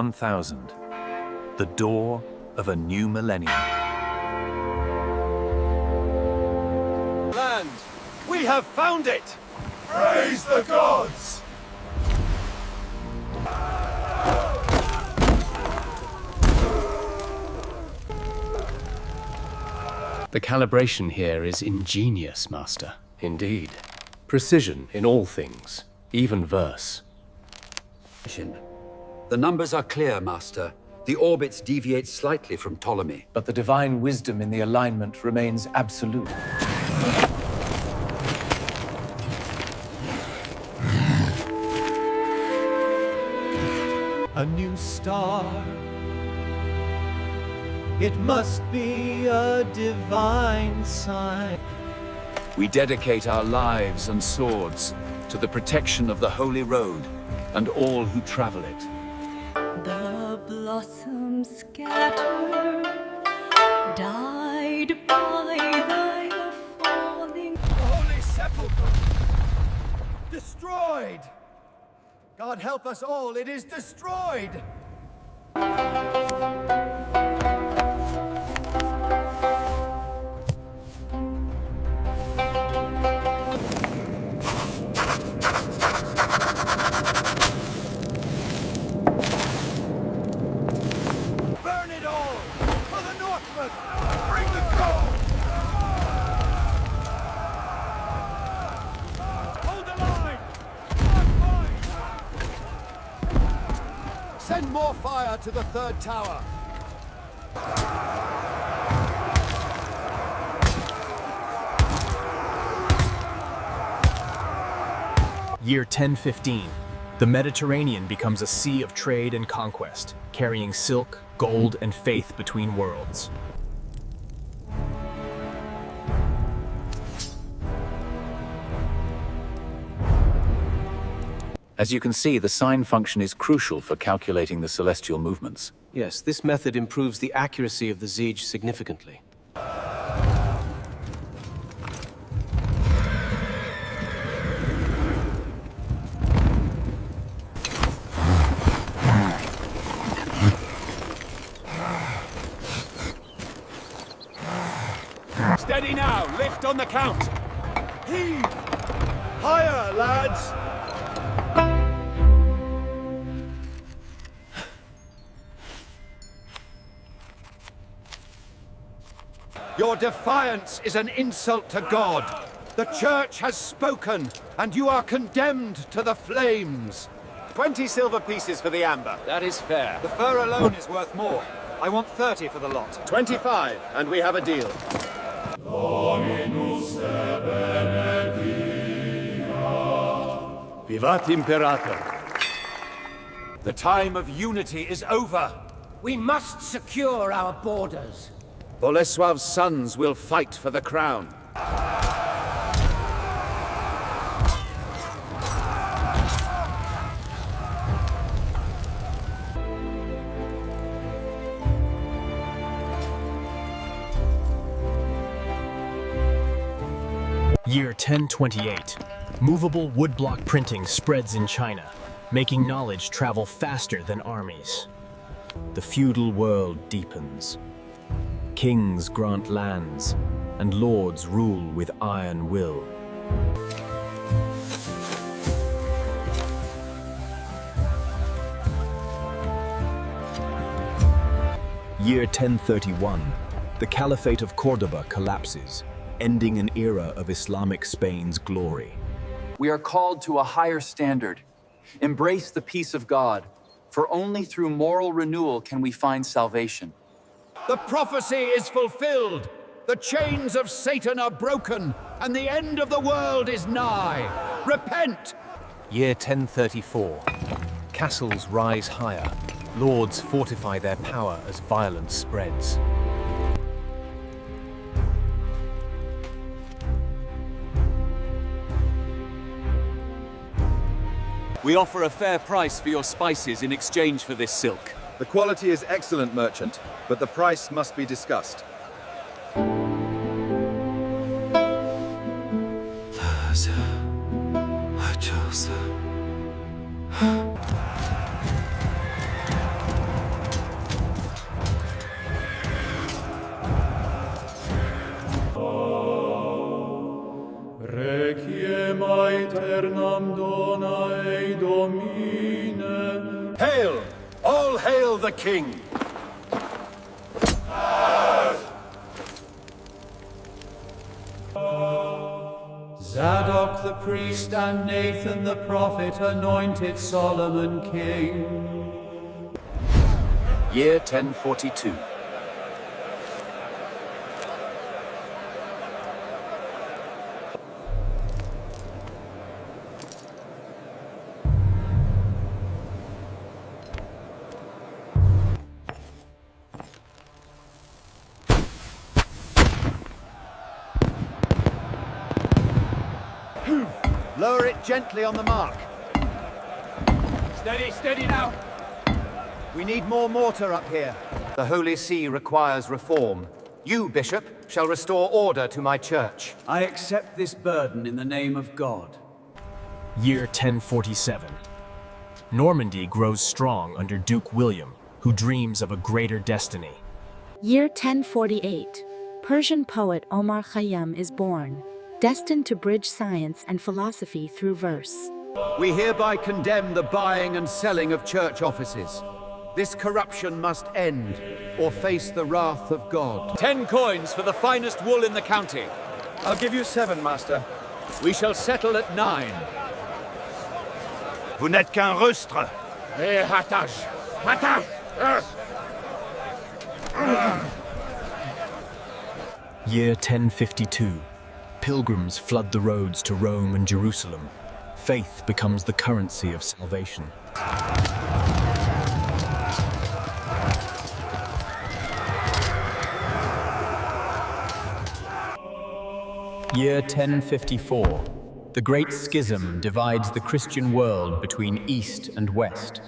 1000, the door of a new millennium. Land, we have found it! Praise the gods! The calibration here is ingenious, Master. Indeed. Precision in all things, even verse. The numbers are clear, Master. The orbits deviate slightly from Ptolemy. But the divine wisdom in the alignment remains absolute. A new star. It must be a divine sign. We dedicate our lives and swords to the protection of the Holy Road and all who travel it. The blossoms scattered, died by thy falling. The Holy Sepulchre! Destroyed! God help us all, it is destroyed! Burn it all! For the Northmen! Bring the gold! Hold the line! Send more fire to the third tower! Year 1015. The Mediterranean becomes a sea of trade and conquest, carrying silk, gold, and faith between worlds. As you can see, the sine function is crucial for calculating the celestial movements. Yes, this method improves the accuracy of the Siege significantly. Steady now, lift on the count! Heave! Higher, lads! Your defiance is an insult to God. The Church has spoken, and you are condemned to the flames. 20 silver pieces for the amber. That is fair. The fur alone is worth more. I want 30 for the lot. 25, and we have a deal. Vivat Imperator! The time of unity is over. We must secure our borders. Bolesław's sons will fight for the crown. Year 1028. Movable woodblock printing spreads in China, making knowledge travel faster than armies. The feudal world deepens. Kings grant lands, and lords rule with iron will. Year 1031. The Caliphate of Cordoba collapses, ending an era of Islamic Spain's glory. We are called to a higher standard. Embrace the peace of God, for only through moral renewal can we find salvation. The prophecy is fulfilled. The chains of Satan are broken, and the end of the world is nigh. Repent! Year 1034. Castles rise higher. Lords fortify their power as violence spreads. We offer a fair price for your spices in exchange for this silk. The quality is excellent, merchant, but the price must be discussed. All hail the king! Zadok the priest and Nathan the prophet anointed Solomon king. Year 1042. Lower it gently on the mark. Steady, steady now. We need more mortar up here. The Holy See requires reform. You, Bishop, shall restore order to my church. I accept this burden in the name of God. Year 1047. Normandy grows strong under Duke William, who dreams of a greater destiny. Year 1048. Persian poet Omar Khayyam is born, destined to bridge science and philosophy through verse. We hereby condemn the buying and selling of church offices. This corruption must end, or face the wrath of God. 10 coins for the finest wool in the county. I'll give you 7, master. We shall settle at 9. Vous n'êtes qu'un rustre. Eh, Hatash! Hatash! Year 1052. Pilgrims flood the roads to Rome and Jerusalem. Faith becomes the currency of salvation. Year 1054. The Great Schism divides the Christian world between East and West.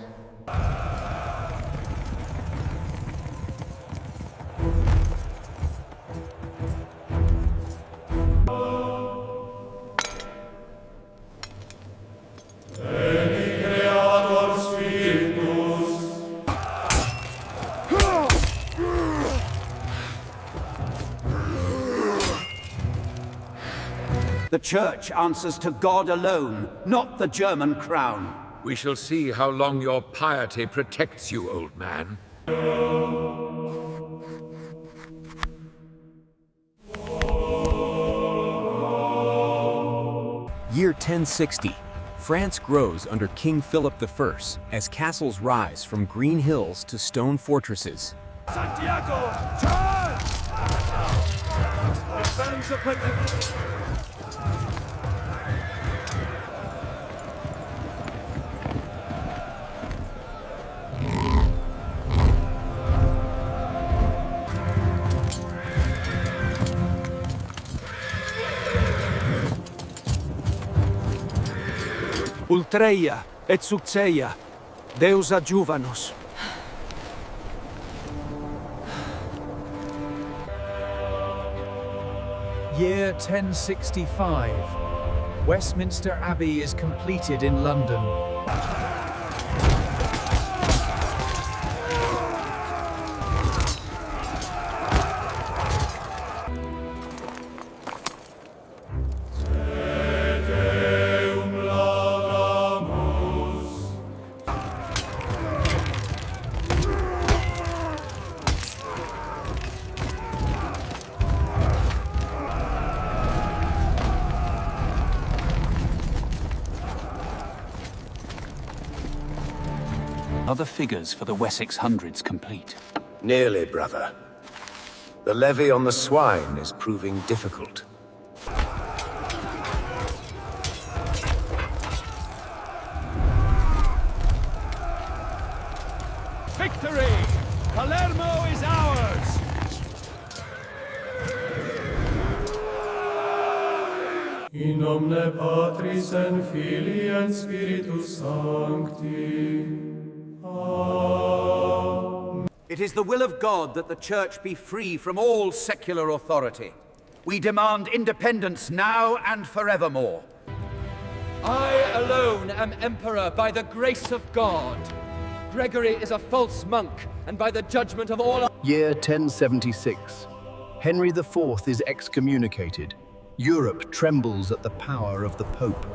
The Church answers to God alone, not the German crown. We shall see how long your piety protects you, old man. Year 1060. France grows under King Philip I as castles rise from green hills to stone fortresses. Santiago, charge! Defend the Pacific. Ultreia et succeia, Deus adjuvanos. Year 1065. Westminster Abbey is completed in London. Are the figures for the Wessex Hundreds complete? Nearly, brother. The levy on the swine is proving difficult. Victory! Palermo is ours! In nomine Patris et Filii et Spiritus Sancti. It is the will of God that the Church be free from all secular authority. We demand independence now and forevermore. I alone am emperor by the grace of God. Gregory is a false monk, and by the judgment of all... Year 1076. Henry IV is excommunicated. Europe trembles at the power of the Pope.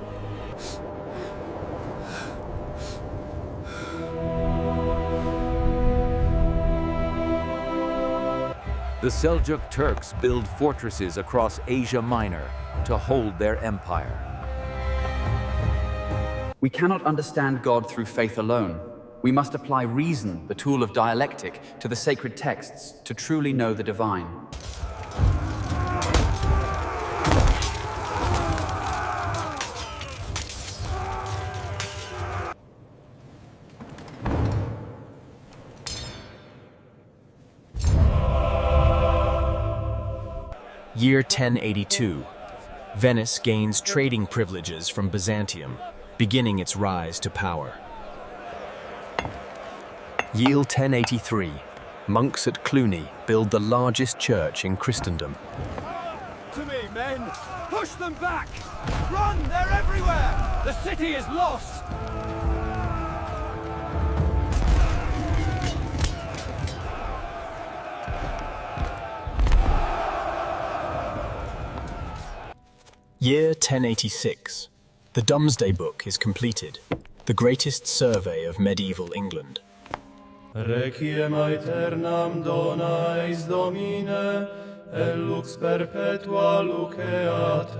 The Seljuk Turks build fortresses across Asia Minor to hold their empire. We cannot understand God through faith alone. We must apply reason, the tool of dialectic, to the sacred texts to truly know the divine. Year 1082. Venice gains trading privileges from Byzantium, beginning its rise to power. Year 1083. Monks at Cluny build the largest church in Christendom. To me, men! Push them back! Run! They're everywhere! The city is lost! Year 1086. The Domesday Book is completed, the greatest survey of medieval England. Requiem aeternam dona eis Domine, et lux perpetua luceat.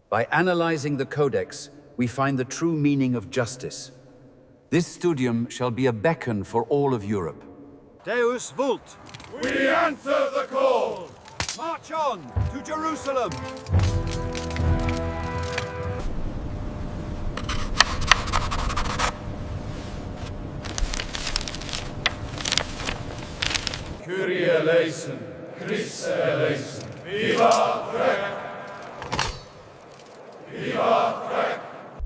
By analyzing the Codex, we find the true meaning of justice. This studium shall be a beacon for all of Europe. Deus vult! We answer the call! March on to Jerusalem! Kyrie eleison, Christe eleison. Viva Trek! Viva Trek!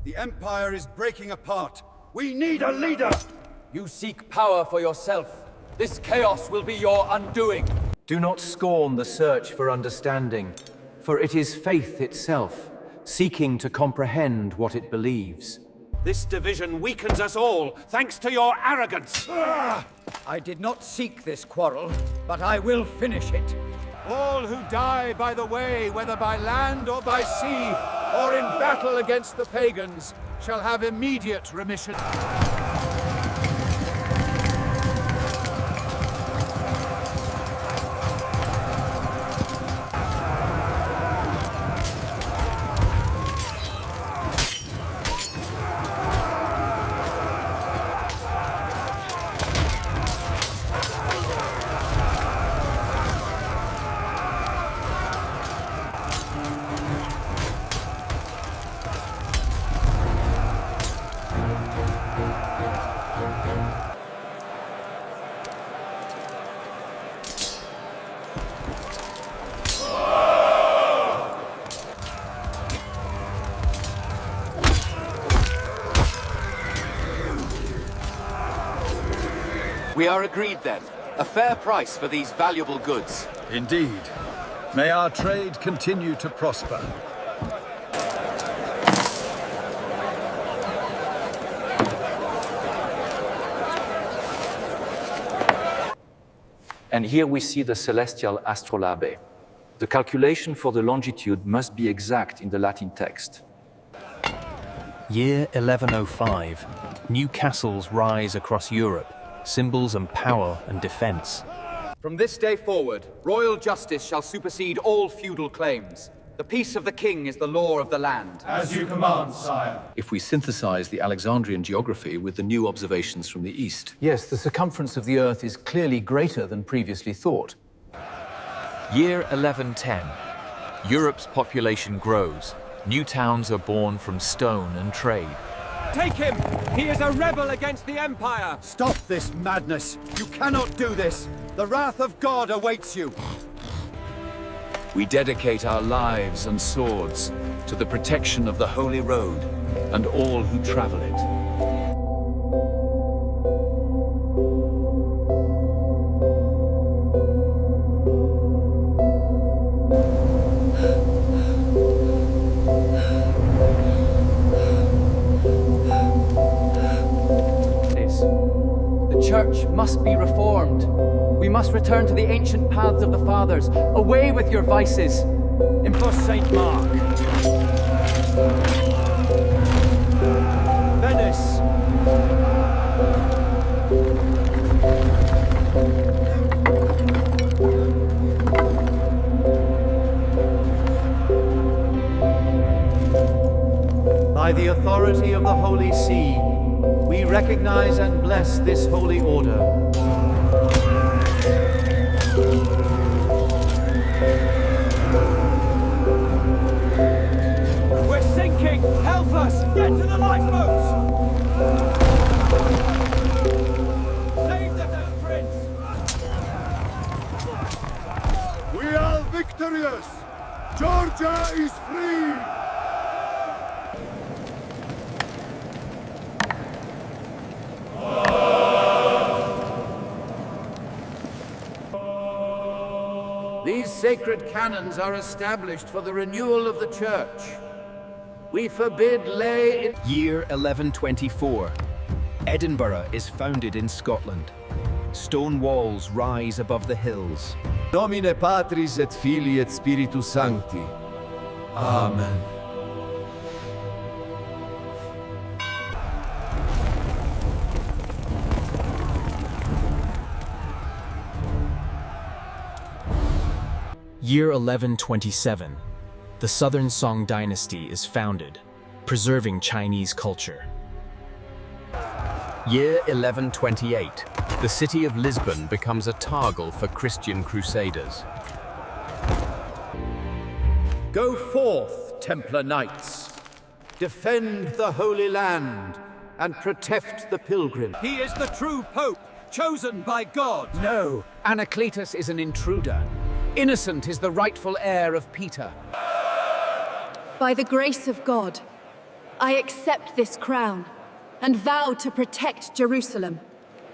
The Empire is breaking apart. We need a leader! You seek power for yourself. This chaos will be your undoing. Do not scorn the search for understanding, for it is faith itself, seeking to comprehend what it believes. This division weakens us all, thanks to your arrogance. I did not seek this quarrel, but I will finish it. All who die by the way, whether by land or by sea, or in battle against the pagans, shall have immediate remission. We are agreed then. A fair price for these valuable goods. Indeed. May our trade continue to prosper. And here we see the celestial astrolabe. The calculation for the longitude must be exact in the Latin text. Year 1105. New castles rise across Europe, symbols of power and defense. From this day forward, royal justice shall supersede all feudal claims. The peace of the king is the law of the land. As you command, sire. If we synthesize the Alexandrian geography with the new observations from the east. Yes, the circumference of the Earth is clearly greater than previously thought. Year 1110. Europe's population grows. New towns are born from stone and trade. Take him! He is a rebel against the Empire! Stop this madness! You cannot do this! The wrath of God awaits you! We dedicate our lives and swords to the protection of the Holy Road and all who travel it. The Church must be reformed. We must return to the ancient paths of the Fathers. Away with your vices. For Saint Mark. Venice. authority of the Holy See, we recognize and bless this holy order. We're sinking! Help us! Get to the lifeboats! Save the Prince! We are victorious! Georgia is free! These sacred canons are established for the renewal of the church. We forbid lay... Year 1124. Edinburgh is founded in Scotland. Stone walls rise above the hills. Domine Patris et Filii et Spiritus Sancti. Amen. Year 1127. The Southern Song Dynasty is founded, preserving Chinese culture. Year 1128. The city of Lisbon becomes a target for Christian crusaders. Go forth, Templar Knights. Defend the Holy Land and protect the pilgrim. He is the true Pope, chosen by God. No, Anacletus is an intruder. Innocent is the rightful heir of Peter. By the grace of God, I accept this crown and vow to protect Jerusalem.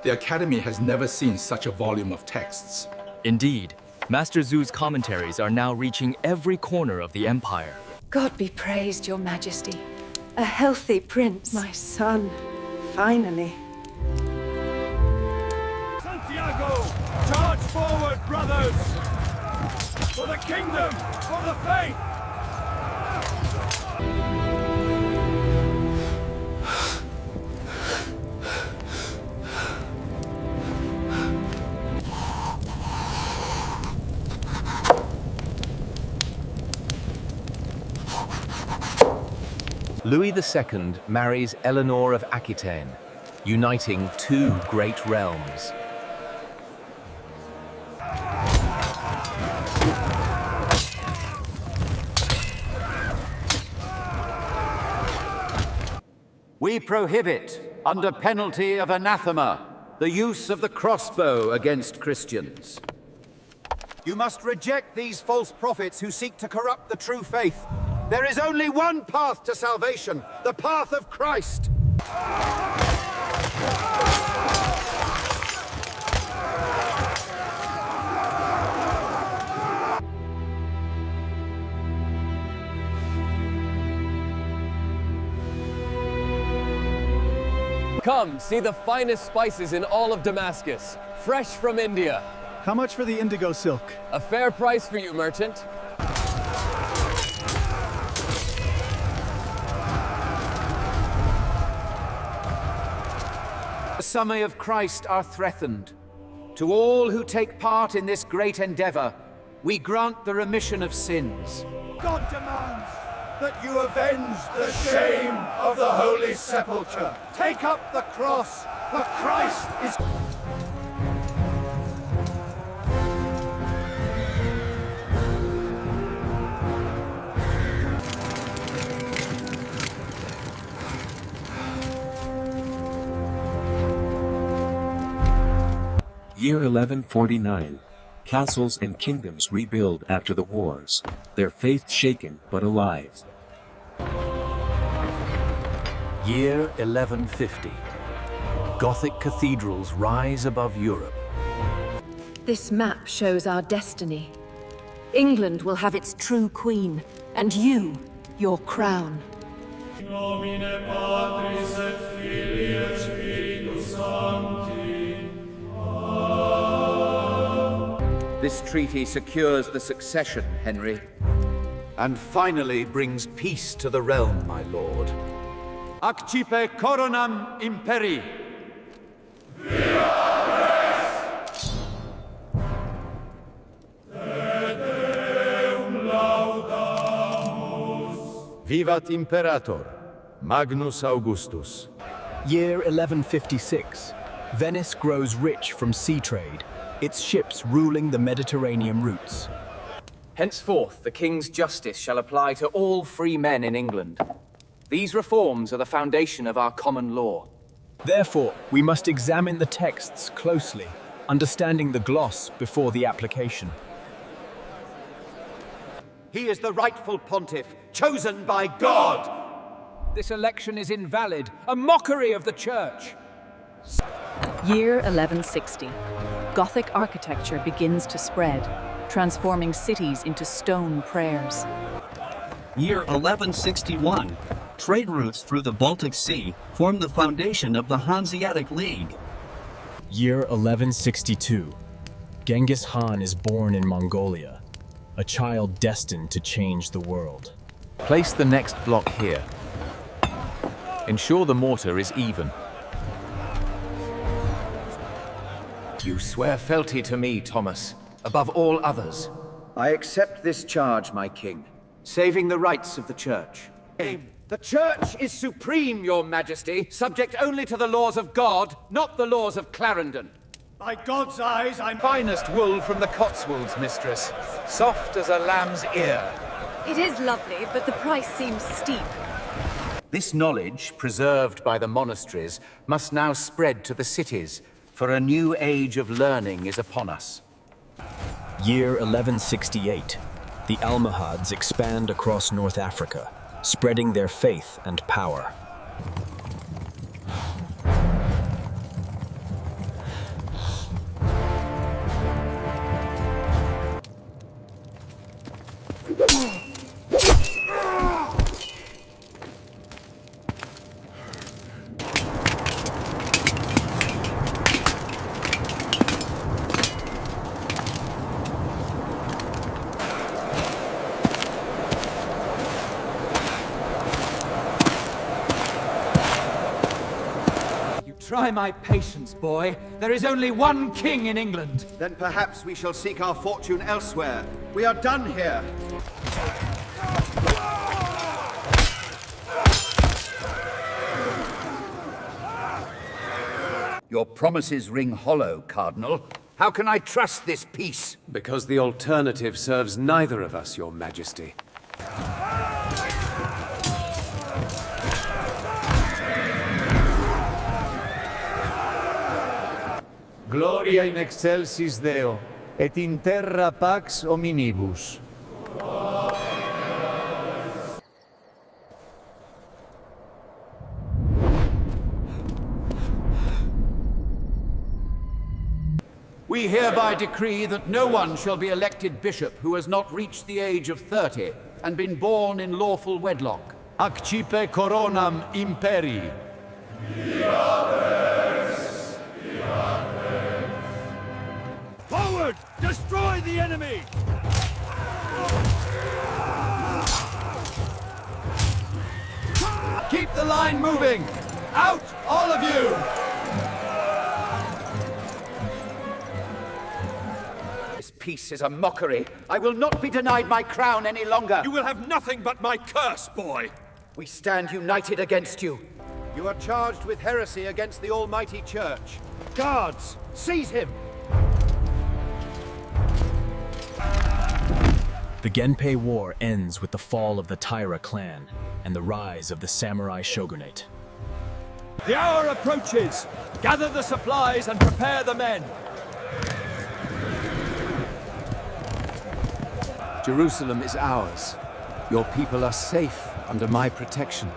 The Academy has never seen such a volume of texts. Indeed, Master Zhu's commentaries are now reaching every corner of the Empire. God be praised, Your Majesty. A healthy prince. My son, finally. Santiago! Charge forward, brothers! For the kingdom! For the faith! Louis II marries Eleanor of Aquitaine, uniting two great realms. We prohibit, under penalty of anathema, the use of the crossbow against Christians. You must reject these false prophets who seek to corrupt the true faith. There is only one path to salvation, the path of Christ. Come, see the finest spices in all of Damascus, fresh from India. How much for the indigo silk? A fair price for you, merchant. The Summa of Christ are threatened. To all who take part in this great endeavor, we grant the remission of sins. God demands that you avenge the shame of the Holy Sepulchre. Take up the cross, for Christ is... Year 1149. Castles and kingdoms rebuild after the wars, their faith shaken but alive. Year 1150. Gothic cathedrals rise above Europe. This map shows our destiny. England will have its true queen, and you, your crown. Nomine Patris et Filii et Spiritus Sancti. This treaty secures the succession, Henry, and finally brings peace to the realm, my lord. Accipe coronam imperi. Vivat Imperator! Magnus Augustus. Year 1156. Venice grows rich from sea trade, its ships ruling the Mediterranean routes. Henceforth, the king's justice shall apply to all free men in England. These reforms are the foundation of our common law. Therefore, we must examine the texts closely, understanding the gloss before the application. He is the rightful pontiff, chosen by God. This election is invalid, a mockery of the church. Year 1160. Gothic architecture begins to spread, transforming cities into stone prayers. Year 1161. Trade routes through the Baltic Sea form the foundation of the Hanseatic League. Year 1162. Genghis Khan is born in Mongolia, a child destined to change the world. Place the next block here. Ensure the mortar is even. You swear fealty to me, Thomas, above all others. I accept this charge, my king, saving the rights of the church. The church is supreme, your majesty, subject only to the laws of God, not the laws of Clarendon. By God's eyes, I'm Finest wool from the Cotswolds, mistress. Soft as a lamb's ear. It is lovely, but the price seems steep. This knowledge, preserved by the monasteries, must now spread to the cities, for a new age of learning is upon us. Year 1168. The Almohads expand across North Africa, spreading their faith and power. Try my patience, boy. There is only one king in England. Then perhaps we shall seek our fortune elsewhere. We are done here. Your promises ring hollow, Cardinal. How can I trust this peace? Because the alternative serves neither of us, your majesty. Gloria in excelsis Deo, et in terra pax hominibus. We hereby decree that no one shall be elected bishop who has not reached the age of 30 and been born in lawful wedlock. Accipe coronam imperii. Forward! Destroy the enemy! Keep the line moving! Out, all of you! This peace is a mockery. I will not be denied my crown any longer. You will have nothing but my curse, boy! We stand united against you. You are charged with heresy against the Almighty Church. Guards, seize him! The Genpei War ends with the fall of the Taira clan and the rise of the samurai shogunate. The hour approaches. Gather the supplies and prepare the men. Jerusalem is ours. Your people are safe under my protection.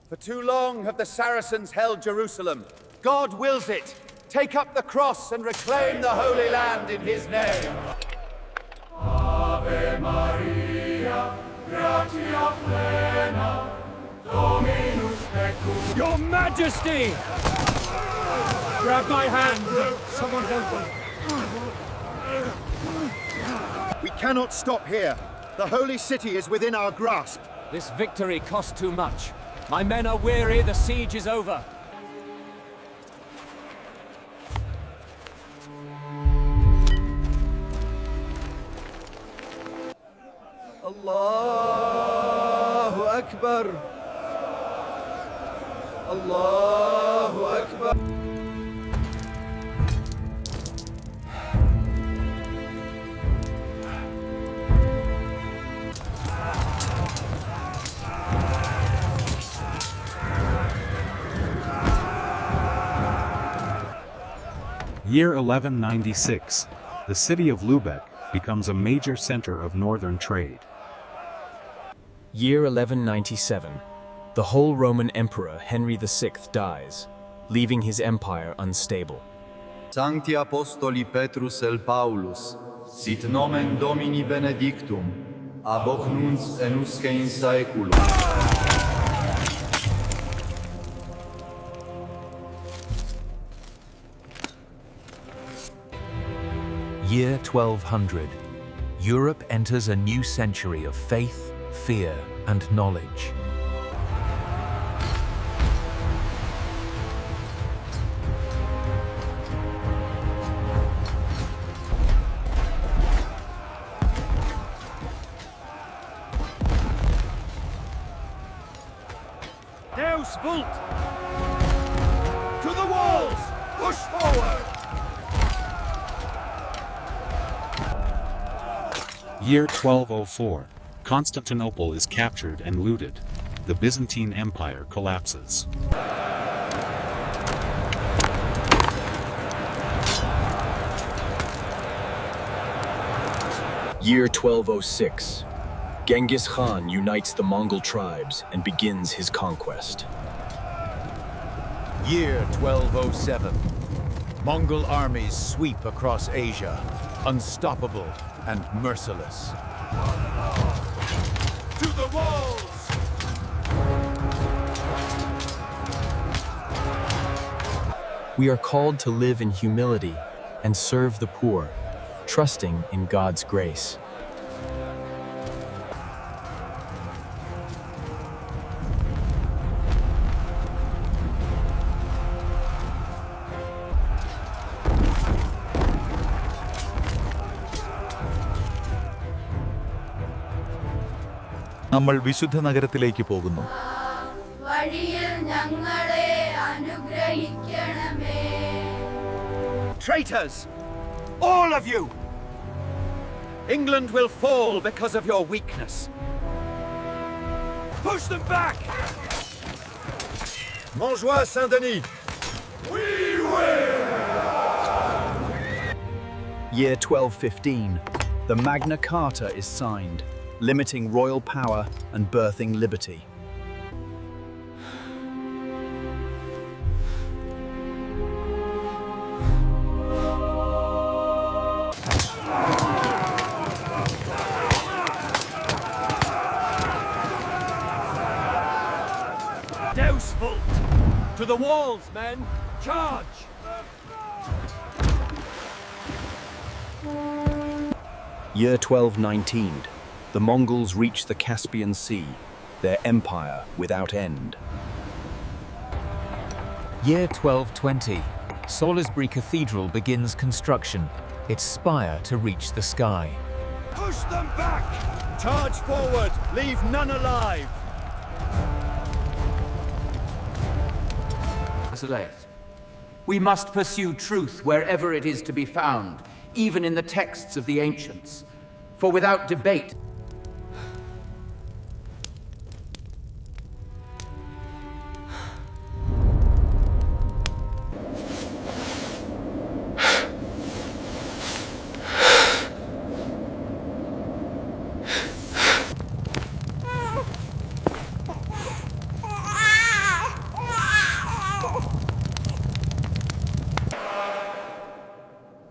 For too long have the Saracens held Jerusalem. God wills it. Take up the cross and reclaim the Holy Land in his name. Ave Maria, gratia plena, Dominus tecum. Your Majesty! Grab my hand. Someone help me. We cannot stop here. The Holy City is within our grasp. This victory cost too much. My men are weary, the siege is over. Allah Akbar! Allahu Akbar! Year 1196. The city of Lubeck becomes a major center of northern trade. Year 1197. The whole Roman Emperor Henry VI dies, leaving his empire unstable. Sancti Apostoli Petrus el Paulus, sit nomen Domini benedictum, ab hoc nunc et usque in saeculum. Year 1200. Europe enters a new century of faith, fear, and knowledge. Deus Vult! To the walls! Push forward! Year 1204. Constantinople is captured and looted. The Byzantine Empire collapses. Year 1206. Genghis Khan unites the Mongol tribes and begins his conquest. Year 1207. Mongol armies sweep across Asia, unstoppable and merciless. To the walls! We are called to live in humility and serve the poor, trusting in God's grace. നമ്മൾ വിശുദ്ധ നഗരത്തിലേക്ക് പോകുന്നു. Traitors! All of you! England will fall because of your weakness. Push them back! Montjoie Saint-Denis! We win! Year 1215. The Magna Carta is signed, limiting royal power and birthing liberty. Deus Vult! To the walls, men! Charge! Year 1219. The Mongols reach the Caspian Sea, their empire without end. Year 1220. Salisbury Cathedral begins construction, its spire to reach the sky. Push them back! Charge forward! Leave none alive! We must pursue truth wherever it is to be found, even in the texts of the ancients. For without debate,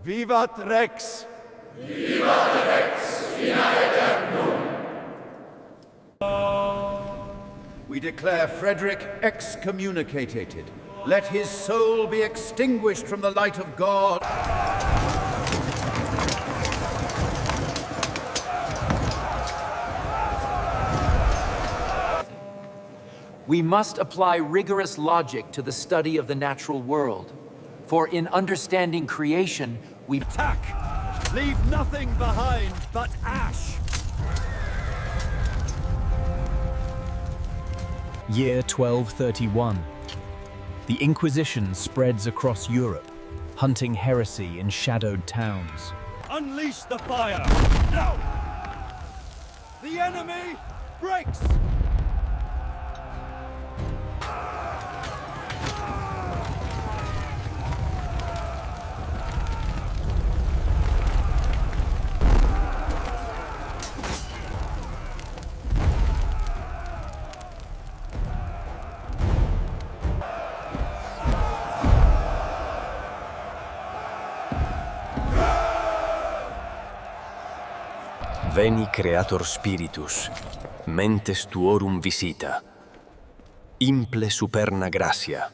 Vivat Rex! Vivat Rex! In aeternum! we declare Frederick excommunicated. Let his soul be extinguished from the light of God. We must apply rigorous logic to the study of the natural world. For in understanding creation, we attack! Leave nothing behind but ash! Year 1231. The Inquisition spreads across Europe, hunting heresy in shadowed towns. Unleash the fire! Now! The enemy breaks! Veni creator spiritus, mentes tuorum visita, imple superna gratia.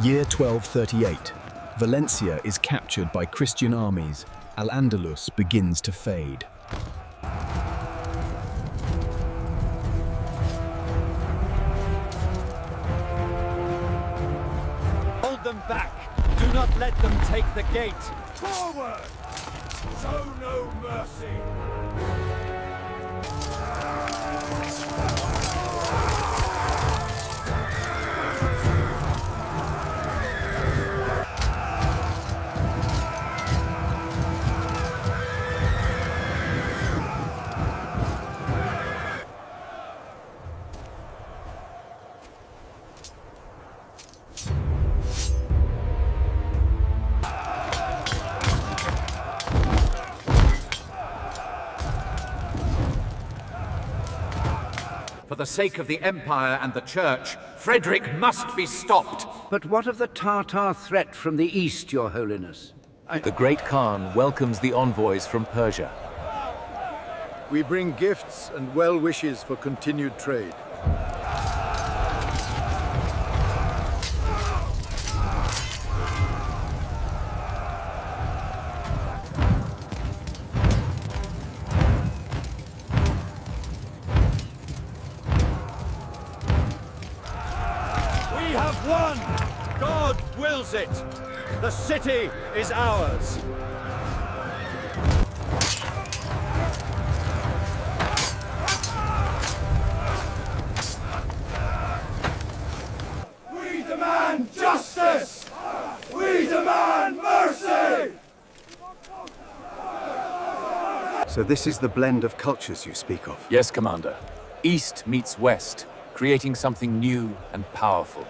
Year 1238. Valencia is captured by Christian armies. Al-Andalus begins to fade. Hold them back! Do not let them take the gate! Forward! Show no mercy! For the sake of the Empire and the Church, Frederick must be stopped. But what of the Tartar threat from the east, Your Holiness? The Great Khan welcomes the envoys from Persia. We bring gifts and well wishes for continued trade. We have won! God wills it! The city is ours! We demand justice! We demand mercy! So this is the blend of cultures you speak of? Yes, Commander. East meets West, creating something new and powerful.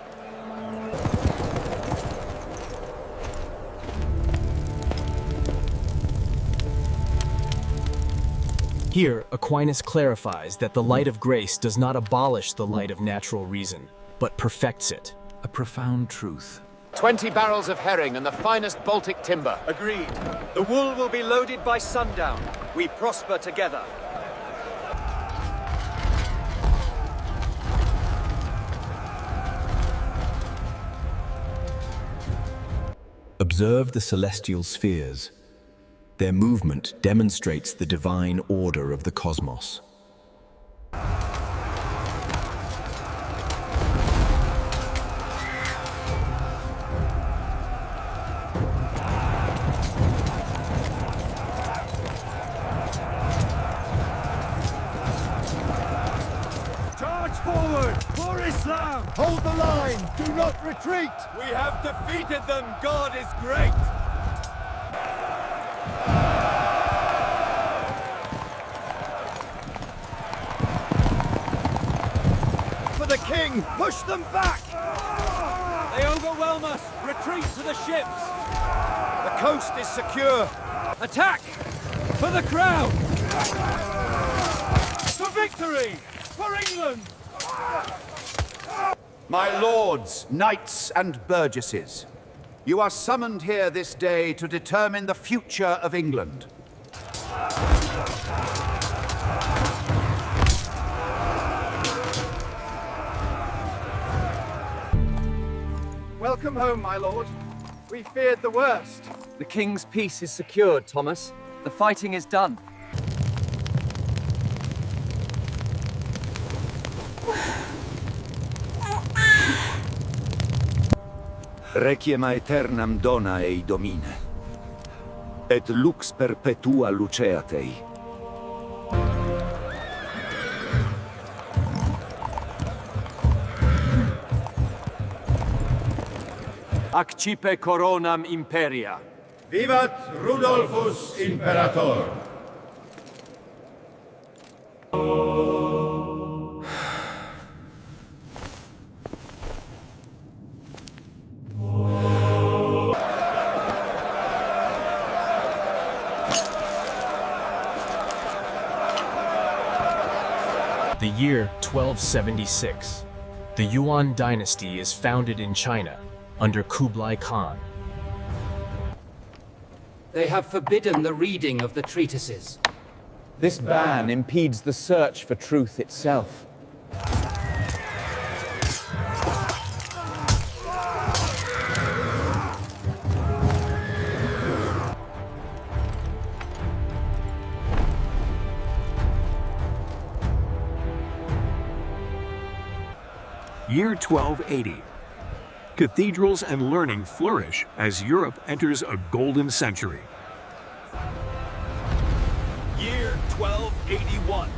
Here, Aquinas clarifies that the light of grace does not abolish the light of natural reason, but perfects it. A profound truth. 20 barrels of herring and the finest Baltic timber. Agreed. The wool will be loaded by sundown. We prosper together. Observe the celestial spheres. Their movement demonstrates the divine order of the cosmos. Charge forward! For Islam! Hold the line! Do not retreat! We have defeated them! God is great! For the king! Push them back! They overwhelm us! Retreat to the ships! The coast is secure! Attack! For the crown! For victory! For England! My lords, knights and burgesses, you are summoned here this day to determine the future of England. Welcome home, my lord. We feared the worst. The king's peace is secured, Thomas. The fighting is done. Requiem aeternam dona ei Domine. Et lux perpetua luceatei. Accipe coronam imperia. Vivat Rudolphus Imperator! The year 1276. The Yuan dynasty is founded in China under Kublai Khan. They have forbidden the reading of the treatises. This ban impedes the search for truth itself. Year 1280. Cathedrals and learning flourish as Europe enters a golden century. Year 1281.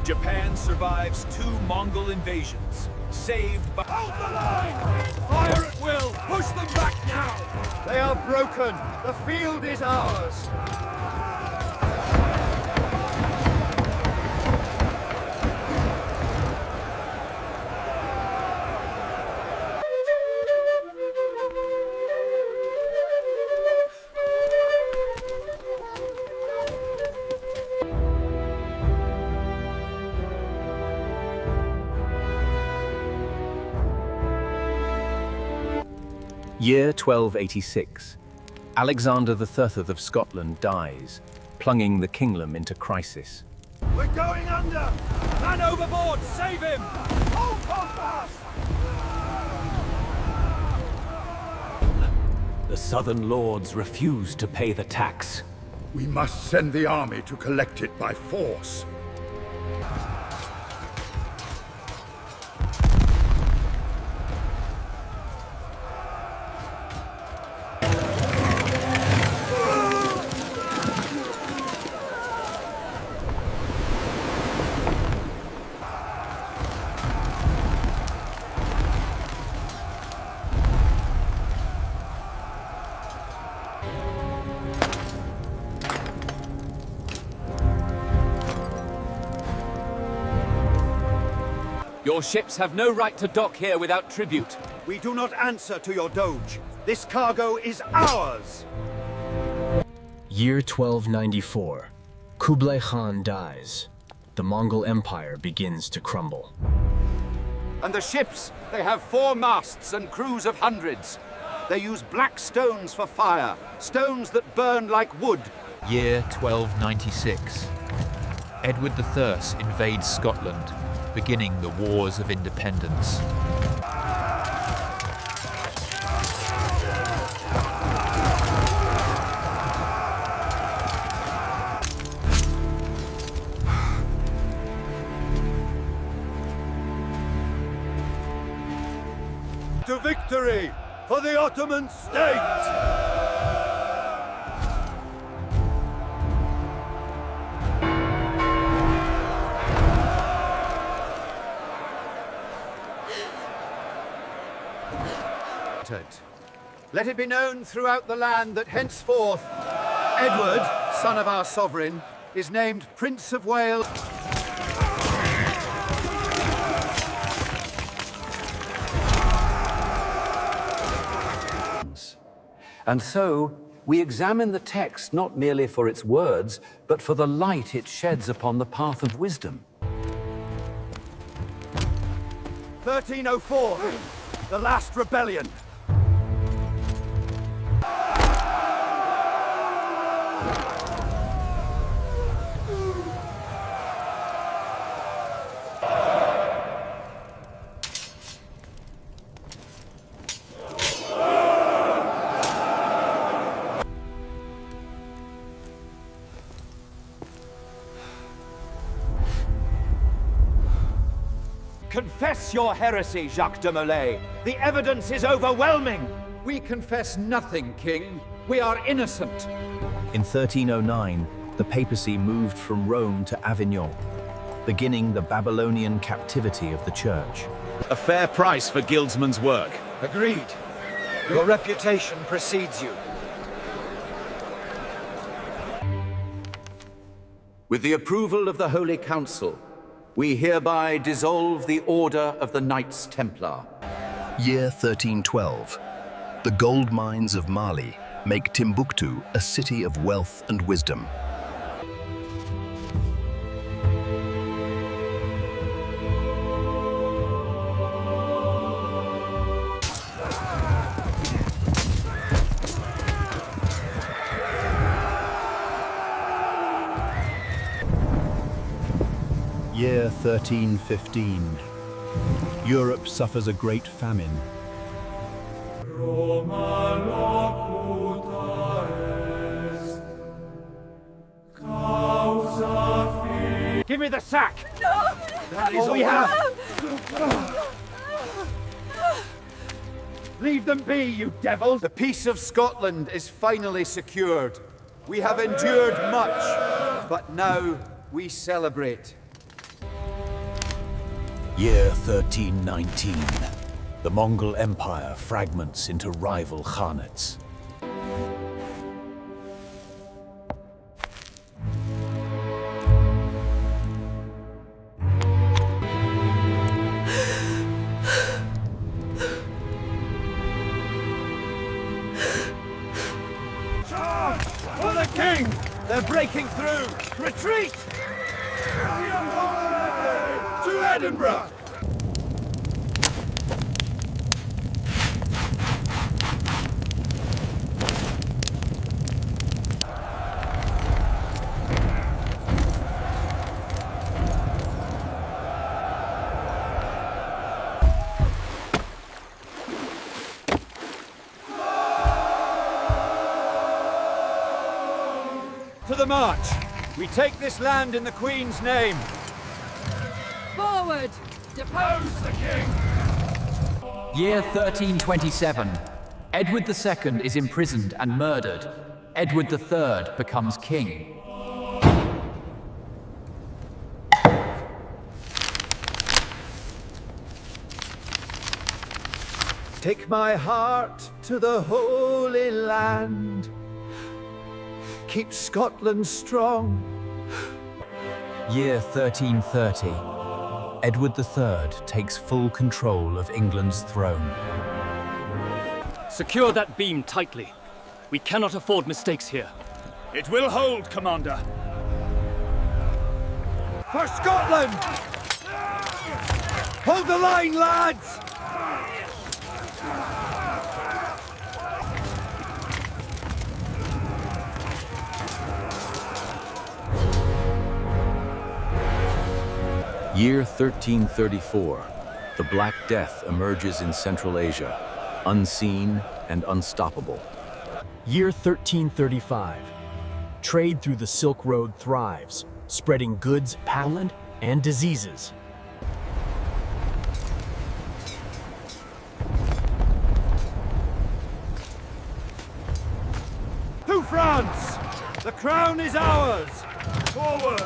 Japan survives 2 Mongol invasions. Saved by... Hold the line! Fire at will! Push them back now! They are broken! The field is ours! Year 1286. Alexander III of Scotland dies, plunging the kingdom into crisis. We're going under! Man overboard! Save him! Hold fast! The southern lords refuse to pay the tax. We must send the army to collect it by force. Your ships have no right to dock here without tribute. We do not answer to your doge. This cargo is ours! Year 1294. Kublai Khan dies. The Mongol Empire begins to crumble. And the ships, they have 4 masts and crews of hundreds. They use black stones for fire, stones that burn like wood. Year 1296. Edward III invades Scotland, beginning the Wars of Independence. To victory for the Ottoman state! Let it be known throughout the land that henceforth Edward, son of our sovereign, is named Prince of Wales. And so, we examine the text not merely for its words, but for the light it sheds upon the path of wisdom. 1304, the last rebellion. Confess your heresy, Jacques de Molay. The evidence is overwhelming. We confess nothing, King. We are innocent. In 1309, the papacy moved from Rome to Avignon, beginning the Babylonian captivity of the church. A fair price for guildsman's work. Agreed. Your reputation precedes you. With the approval of the Holy Council, we hereby dissolve the Order of the Knights Templar. Year 1312. The gold mines of Mali make Timbuktu a city of wealth and wisdom. Year 1315. Europe suffers a great famine. Give me the sack! That is all we have! Leave them be, you devils! The peace of Scotland is finally secured. We have endured much, but now we celebrate. Year 1319. The Mongol Empire fragments into rival khanates. Charge! For the king! They're breaking through! Retreat! To Edinburgh! To the march! We take this land in the Queen's name! Forward! Depose the king! Year 1327. Edward II is imprisoned and murdered. Edward III becomes king. Take my heart to the Holy Land. Keep Scotland strong. Year 1330. Edward III takes full control of England's throne. Secure that beam tightly. We cannot afford mistakes here. It will hold, Commander. For Scotland! Hold the line, lads! Year 1334. The Black Death emerges in Central Asia, unseen and unstoppable. Year 1335. Trade through the Silk Road thrives, spreading goods, talent, and diseases. To France! The crown is ours! Forward!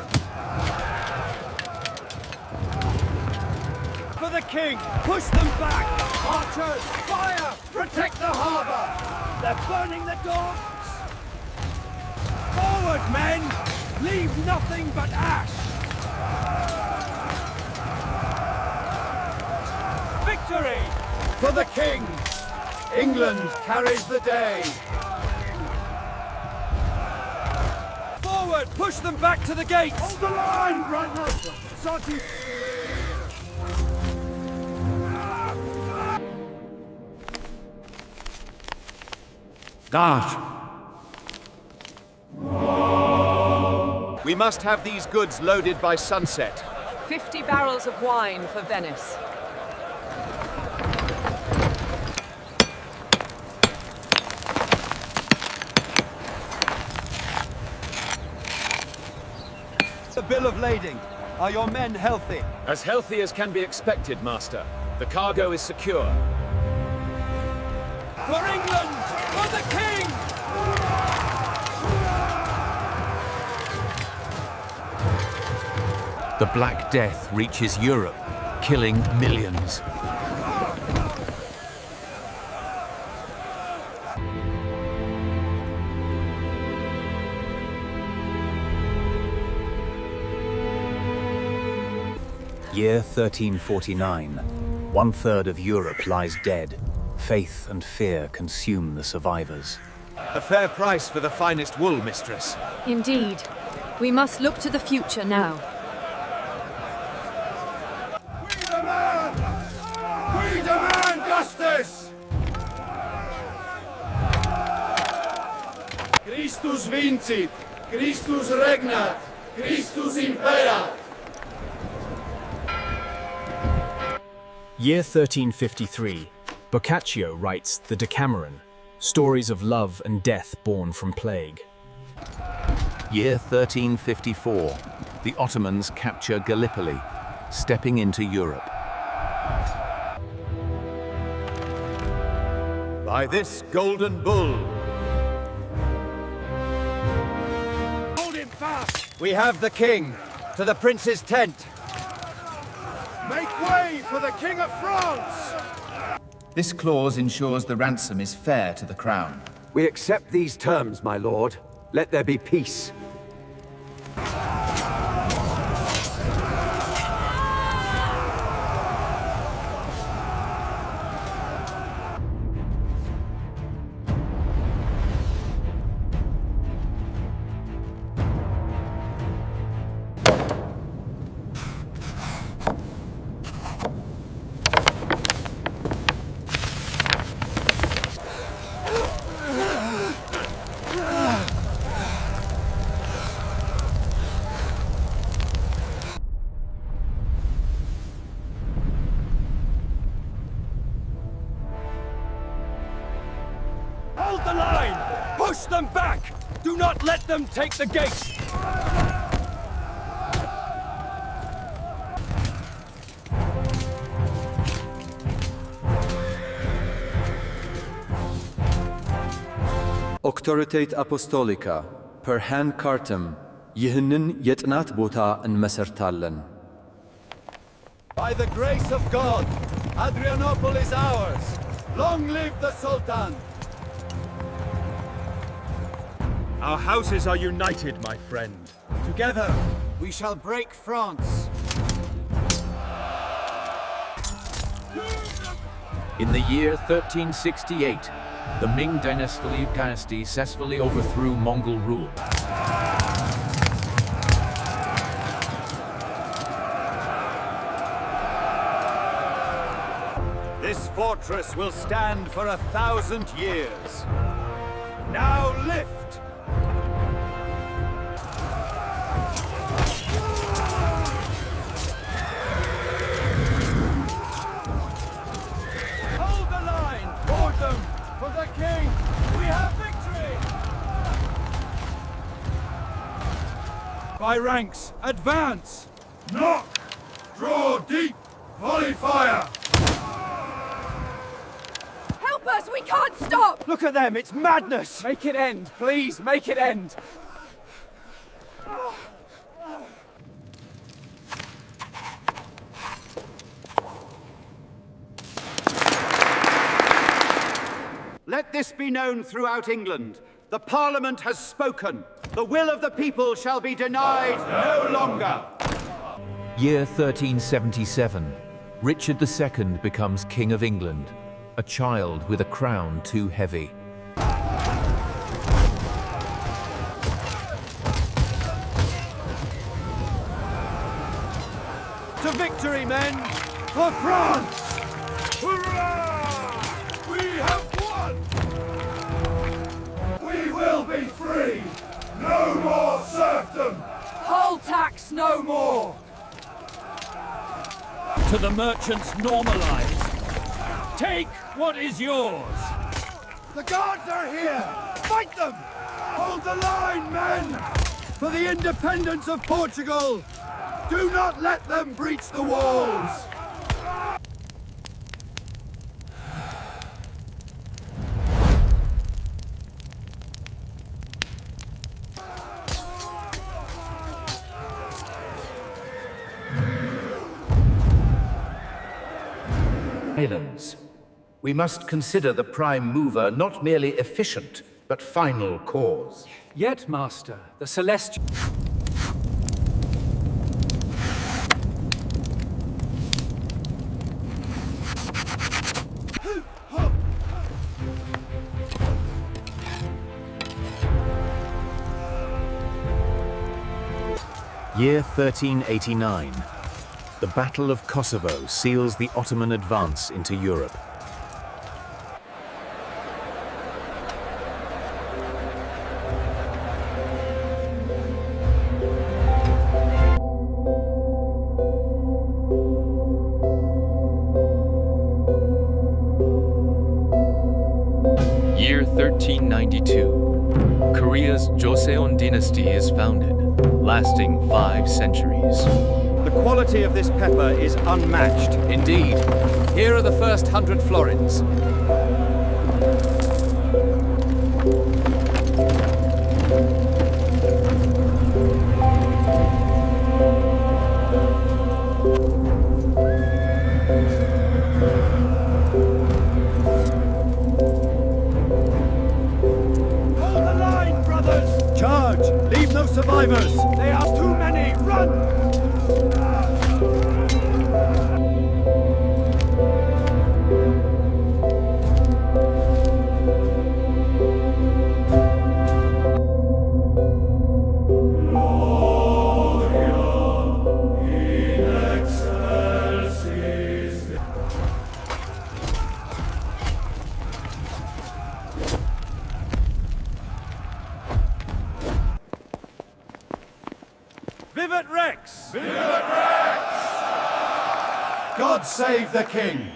For the king! Push them back! Archers, fire! Protect the harbor! They're burning the docks! Forward, men! Leave nothing but ash! Victory! For the king! England carries the day! Forward! Push them back to the gates! Hold the line, brother! Santi! Guard! We must have these goods loaded by sunset. 50 barrels of wine for Venice. The bill of lading. Are your men healthy? As healthy as can be expected, Master. The cargo is secure. For England! For the king! The Black Death reaches Europe, killing millions. Year 1349. 1/3 of Europe lies dead. Faith and fear consume the survivors. A fair price for the finest wool, mistress. Indeed. We must look to the future now. We demand justice! Christus vincit, Christus regnat, Christus imperat. Year 1353. Boccaccio writes The Decameron, stories of love and death born from plague. Year 1354. The Ottomans capture Gallipoli, stepping into Europe. By this golden bull, Hold him fast! We have the king. To the prince's tent. Make way for the King of France! This clause ensures the ransom is fair to the crown. We accept these terms, my lord. Let there be peace. Hold the line! Push them back! Do not let them take the gate! Auctoritate Apostolica, per hand cartum, ይህንን የጥናት ቦታ እንመሰርታለን። By the grace of God, Adrianople is ours. Long live the Sultan! Our houses are united, my friend. Together, we shall break France. In the year 1368, the Ming dynasty successfully overthrew Mongol rule. this fortress will stand for 1,000 years. Now lift! Hold the line! Board them! For the king! We have victory! By ranks, advance! Knock! Draw deep! Volley fire! Help us! We can't stop! Look at them! It's madness! Make it end, please! Make it end! Let this be known throughout England. The Parliament has spoken. The will of the people shall be denied no longer. Year 1377. Richard II becomes King of England, a child with a crown too heavy. To victory, men! For France! Hurrah! We have won! We will be free! No more serfdom! Poll tax no more! To the merchants normalized. Take what is yours! The guards are here! Fight them! Hold the line, men! For the independence of Portugal! Do not let them breach the walls! islands. We must consider the prime mover not merely efficient, but final cause. Yet, Master, the Celestial... Year 1389. The Battle of Kosovo seals the Ottoman advance into Europe. Year 1392. Korea's Joseon dynasty is founded, lasting 5 centuries. The quality of this pepper is unmatched. Indeed. Here are the first 100 florins. Hold the line, brothers! Charge! Leave no survivors! They are too many! Run! Vivat Rex! Vivat Rex! God save the king!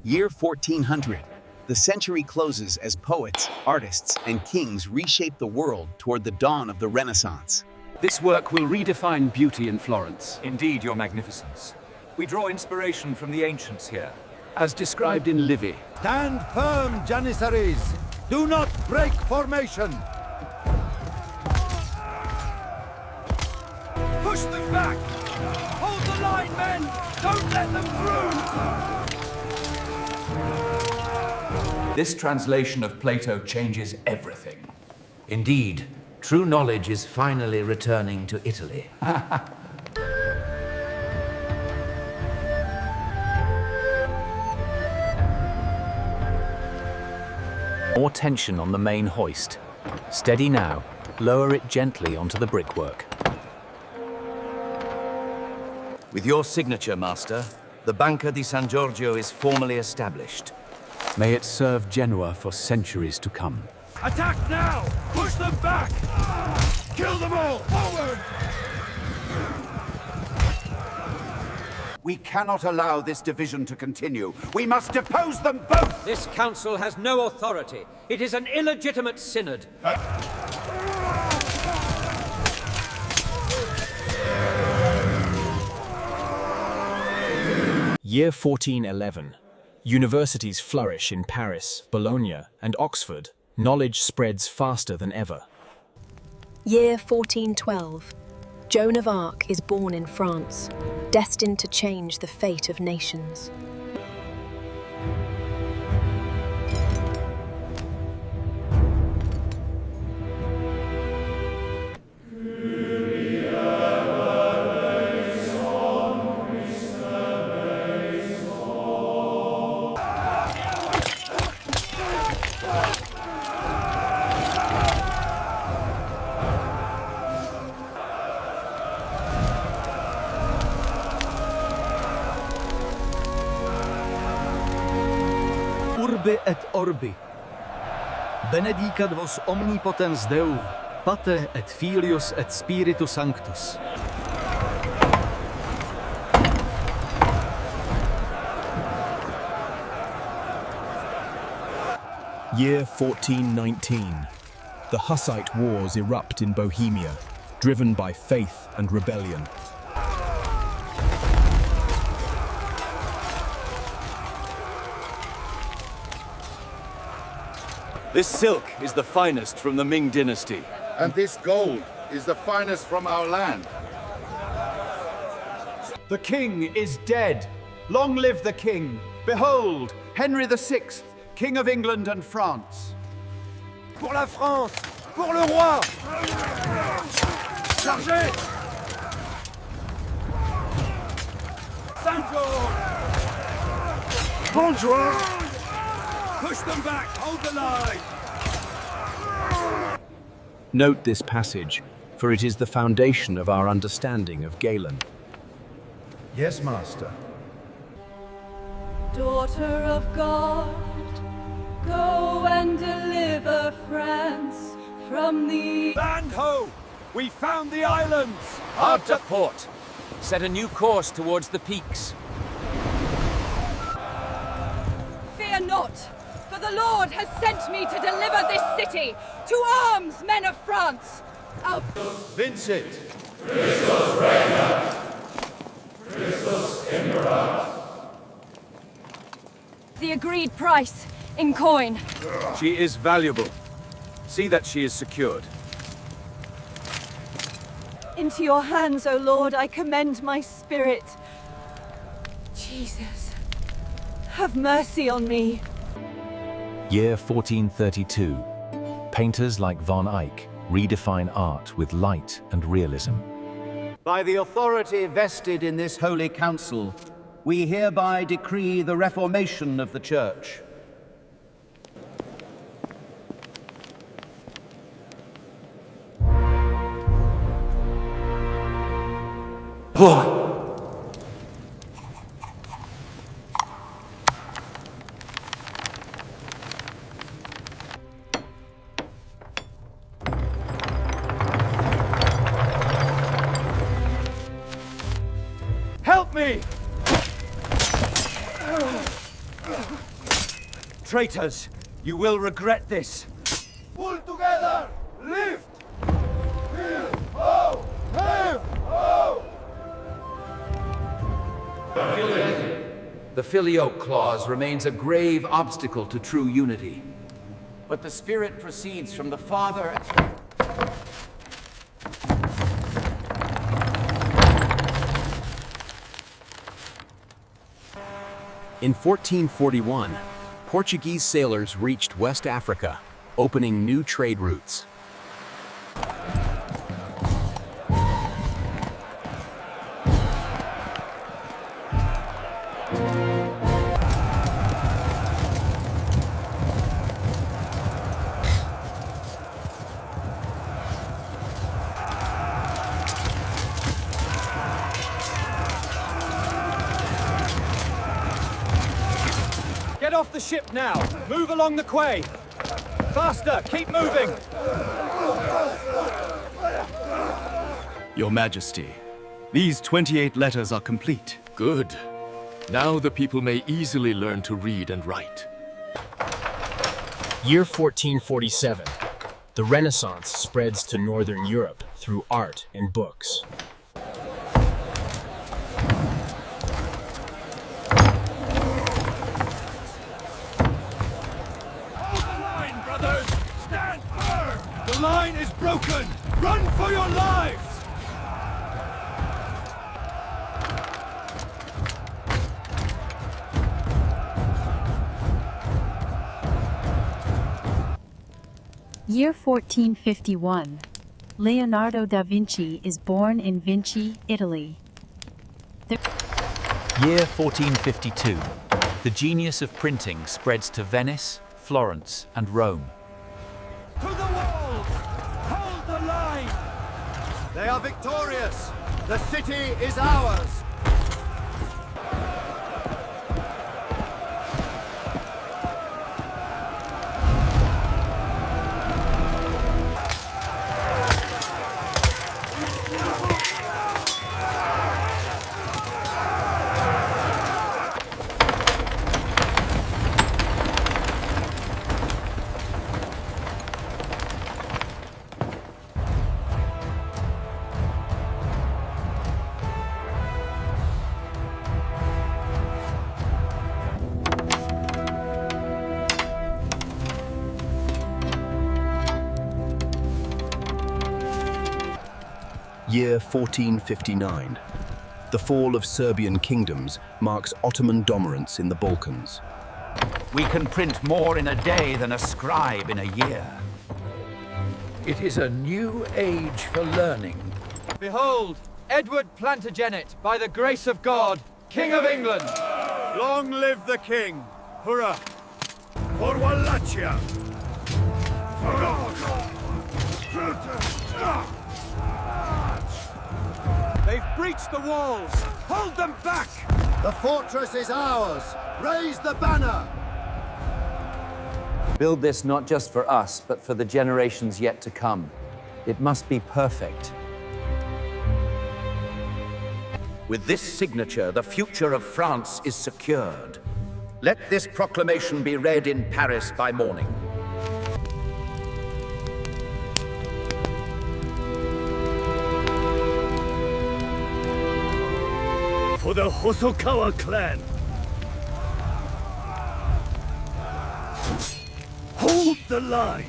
Year 1400. The century closes as poets, artists, and kings reshape the world toward the dawn of the Renaissance. This work will redefine beauty in Florence. Indeed, Your Magnificence. We draw inspiration from the ancients here. As described in Livy. Stand firm, Janissaries! Do not break formation! Push them back! Hold the line, men! Don't let them through! This translation of Plato changes everything. Indeed, true knowledge is finally returning to Italy. More tension on the main hoist. Steady now. Lower it gently onto the brickwork. With your signature, Master, the Banca di San Giorgio is formally established. May it serve Genoa for centuries to come. Attack now! Push them back! Kill them all! Forward! We cannot allow this division to continue. We must depose them both! This council has no authority. It is an illegitimate synod. Year 1411. Universities flourish in Paris, Bologna, and Oxford. Knowledge spreads faster than ever. Year 1412. Joan of Arc is born in France, destined to change the fate of nations. Urbi et orbi. Benedicat vos omnipotens Deus, Pater et Filius et Spiritus Sanctus. Year 1419. The Hussite Wars erupt in Bohemia, driven by faith and rebellion. This silk is the finest from the Ming dynasty. And this gold is the finest from our land. The king is dead. Long live the king! Behold, Henry VI, King of England and France. Pour la France! Pour le roi! Chargez! Saint-George! Bonjour! Push them back! Hold the line! Note this passage, for it is the foundation of our understanding of Galen. Yes, Master. Daughter of God, go and deliver France from the... Land ho! We found the islands! Hard to port. Set a new course towards the peaks. Fear not, for the Lord has sent me to deliver this city. To arms, men of France! Vincit! Christus regnat! Christus imperat! The agreed price, in coin. She is valuable. See that she is secured. Into your hands, O Lord, I commend my spirit. Jesus, have mercy on me. Year 1432. Painters like von Eyck redefine art with light and realism. By the authority vested in this holy council, we hereby decree the reformation of the Church. Help me! Traitors, you will regret this. Pull together! Lift! Heel! Ho! Heel! Ho! The filioque clause remains a grave obstacle to true unity. But the spirit proceeds from the Father. In 1441, Portuguese sailors reached West Africa, opening new trade routes. Get off the ship now! Move along the quay! Faster! Keep moving! Your Majesty, these 28 letters are complete. Good. Now the people may easily learn to read and write. Year 1447. The Renaissance spreads to Northern Europe through art and books. The line is broken! Run for your lives! Year 1451. Leonardo da Vinci is born in Vinci, Italy. Year 1452. The genius of printing spreads to Venice, Florence, and Rome. To the walls! Hold the line! They are victorious! The city is ours! Year 1459. The fall of Serbian kingdoms marks Ottoman dominance in the Balkans. We can print more in a day than a scribe in a year. It is a new age for learning. Behold, Edward Plantagenet, by the grace of God, King of England! Long live the king! Hurrah! For Wallachia! They've breached the walls! Hold them back! The fortress is ours! Raise the banner! Build this not just for us, but for the generations yet to come. It must be perfect. With this signature, the future of France is secured. Let this proclamation be read in Paris by morning. For the Hosokawa clan! Hold the line!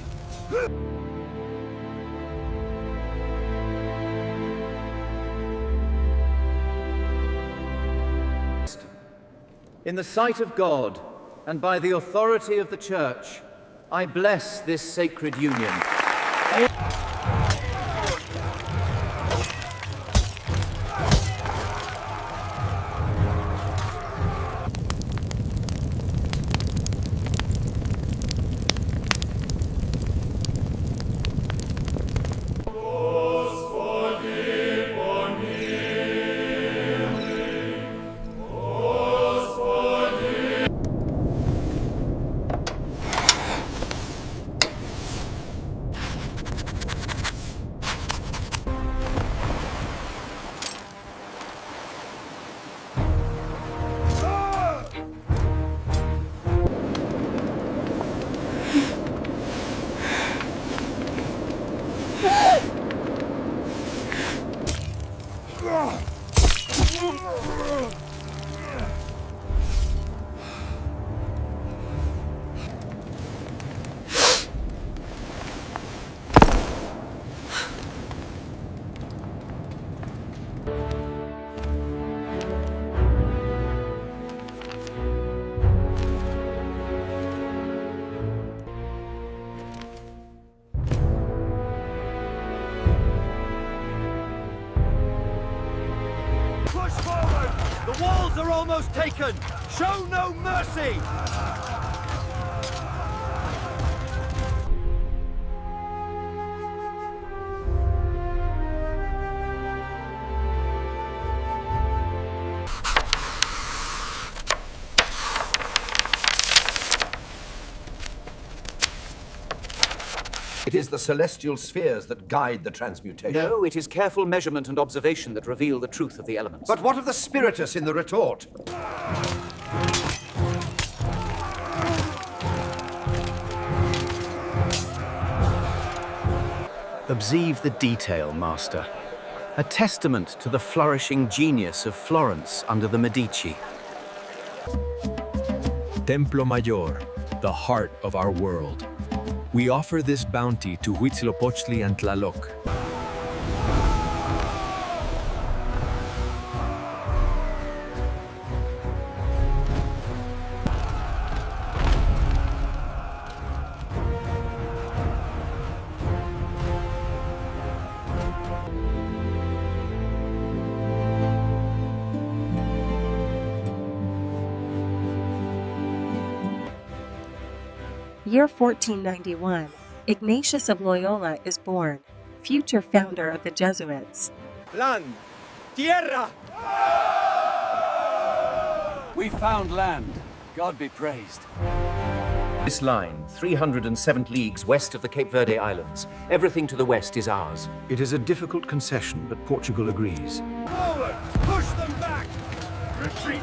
In the sight of God, and by the authority of the Church, I bless this sacred union. The walls are almost taken! Show no mercy! It is the celestial spheres that guide the transmutation. No, it is careful measurement and observation that reveal the truth of the elements. But what of the spiritus in the retort? Observe the detail, Master. A testament to the flourishing genius of Florence under the Medici. Templo Mayor, the heart of our world. We offer this bounty to Huitzilopochtli and Tlaloc. Year 1491, Ignatius of Loyola is born, future founder of the Jesuits. Land! Tierra! We found land. God be praised. This line, 307 leagues west of the Cape Verde Islands. Everything to the west is ours. It is a difficult concession, but Portugal agrees. Forward! Push them back! Retreat!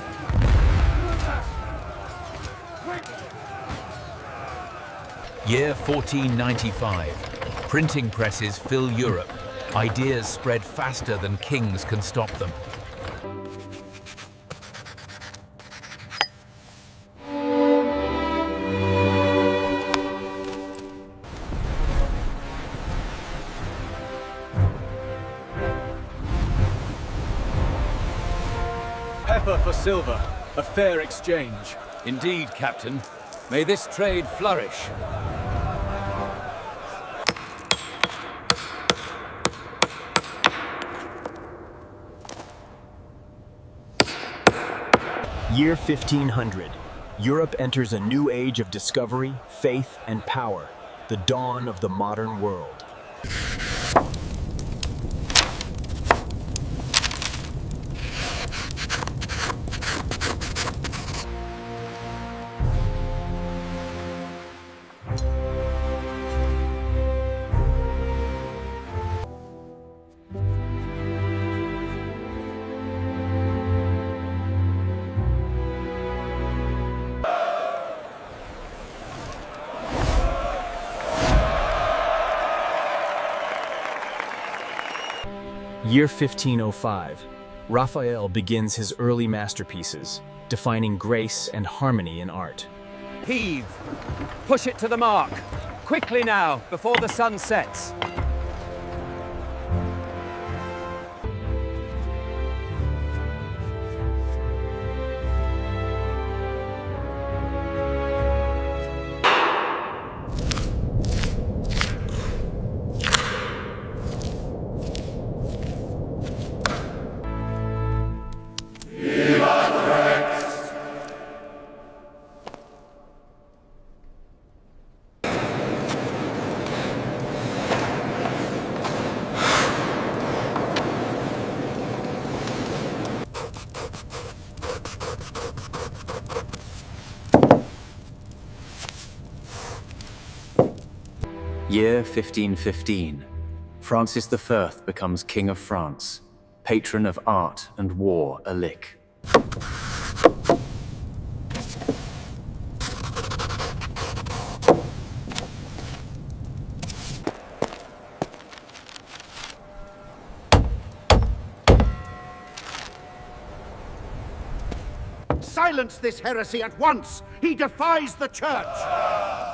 Year 1495. Printing presses fill Europe. Ideas spread faster than kings can stop them. Pepper for silver. A fair exchange. Indeed, Captain. May this trade flourish. Year 1500. Europe enters a new age of discovery, faith, and power. The dawn of the modern world. Year 1505. Raphael begins his early masterpieces, defining grace and harmony in art. Heave! Push it to the mark! Quickly now, before the sun sets! Year 1515. Francis I becomes King of France, patron of art and war alike. Silence this heresy at once! He defies the Church!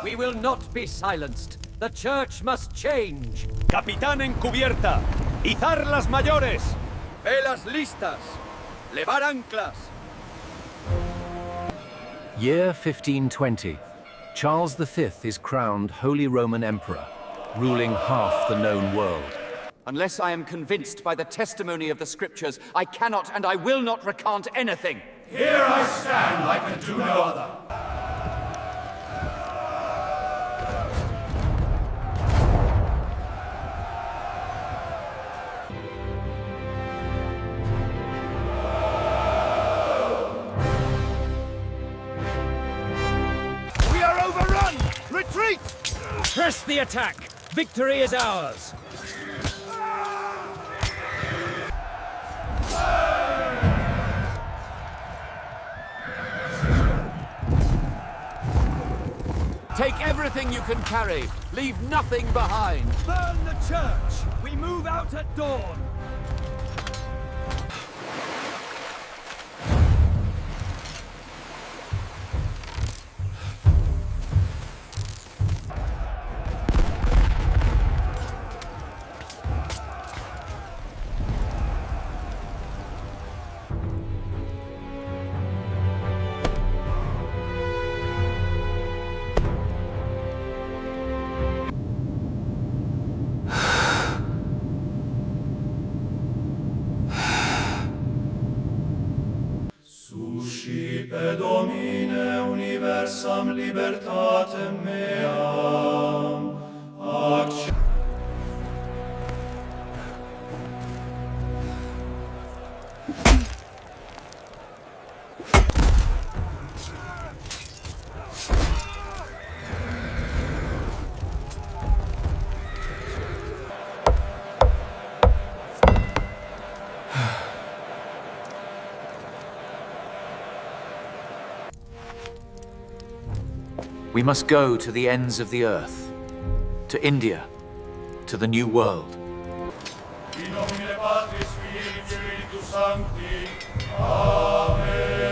We will not be silenced. The Church must change. Capitán en cubierta. Izar las mayores. Velas listas. Levar anclas. Year 1520. Charles V is crowned Holy Roman Emperor, ruling half the known world. Unless I am convinced by the testimony of the Scriptures, I cannot and I will not recant anything. Here I stand, I can do no other. We are overrun! Retreat! Press the attack! Victory is ours! Take everything you can carry. Leave nothing behind. Burn the church! We move out at dawn! Suscipe Domine universam libertatem meam. We must go to the ends of the earth, to India, to the New World. In nomine Patris, Filii, Spiritus Sancti. Amen.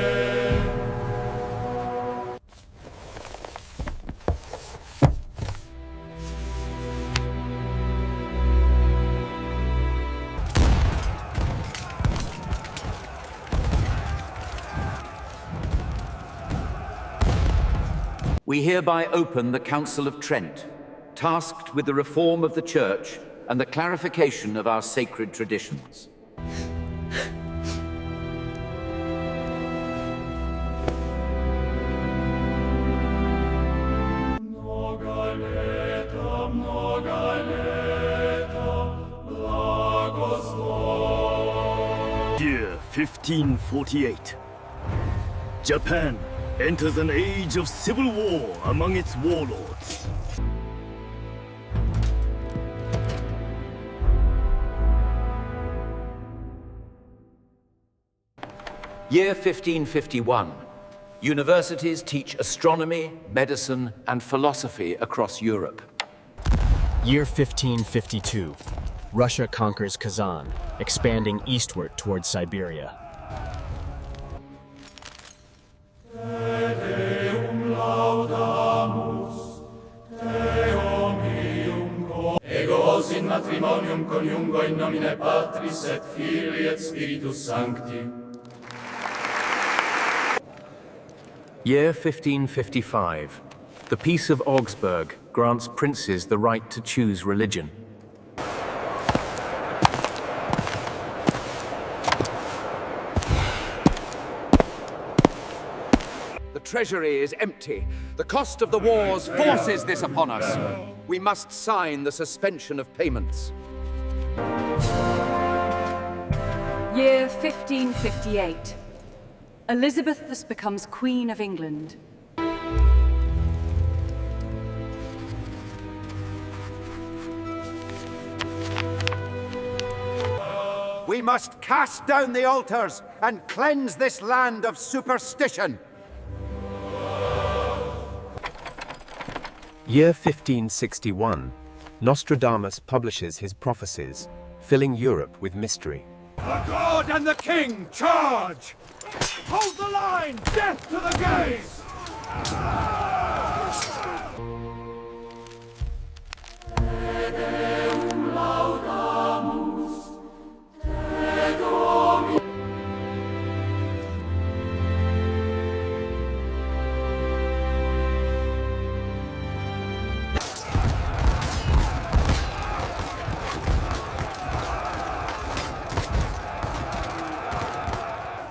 We hereby open the Council of Trent, tasked with the reform of the Church and the clarification of our sacred traditions. Year 1548. Japan enters an age of civil war among its warlords. Year 1551. Universities teach astronomy, medicine, and philosophy across Europe. Year 1552. Russia conquers Kazan, expanding eastward towards Siberia. Ego in matrimonium coniungo in nomine Patris et Filii et Spiritus Sancti. Year 1555. The Peace of Augsburg grants princes the right to choose religion. The treasury is empty. The cost of the wars forces this upon us. We must sign the suspension of payments. Year 1558. Elizabeth thus becomes Queen of England. We must cast down the altars and cleanse this land of superstition. Year 1561. Nostradamus publishes his prophecies, filling Europe with mystery. The God and the King, charge! Hold the line! Death to the gays!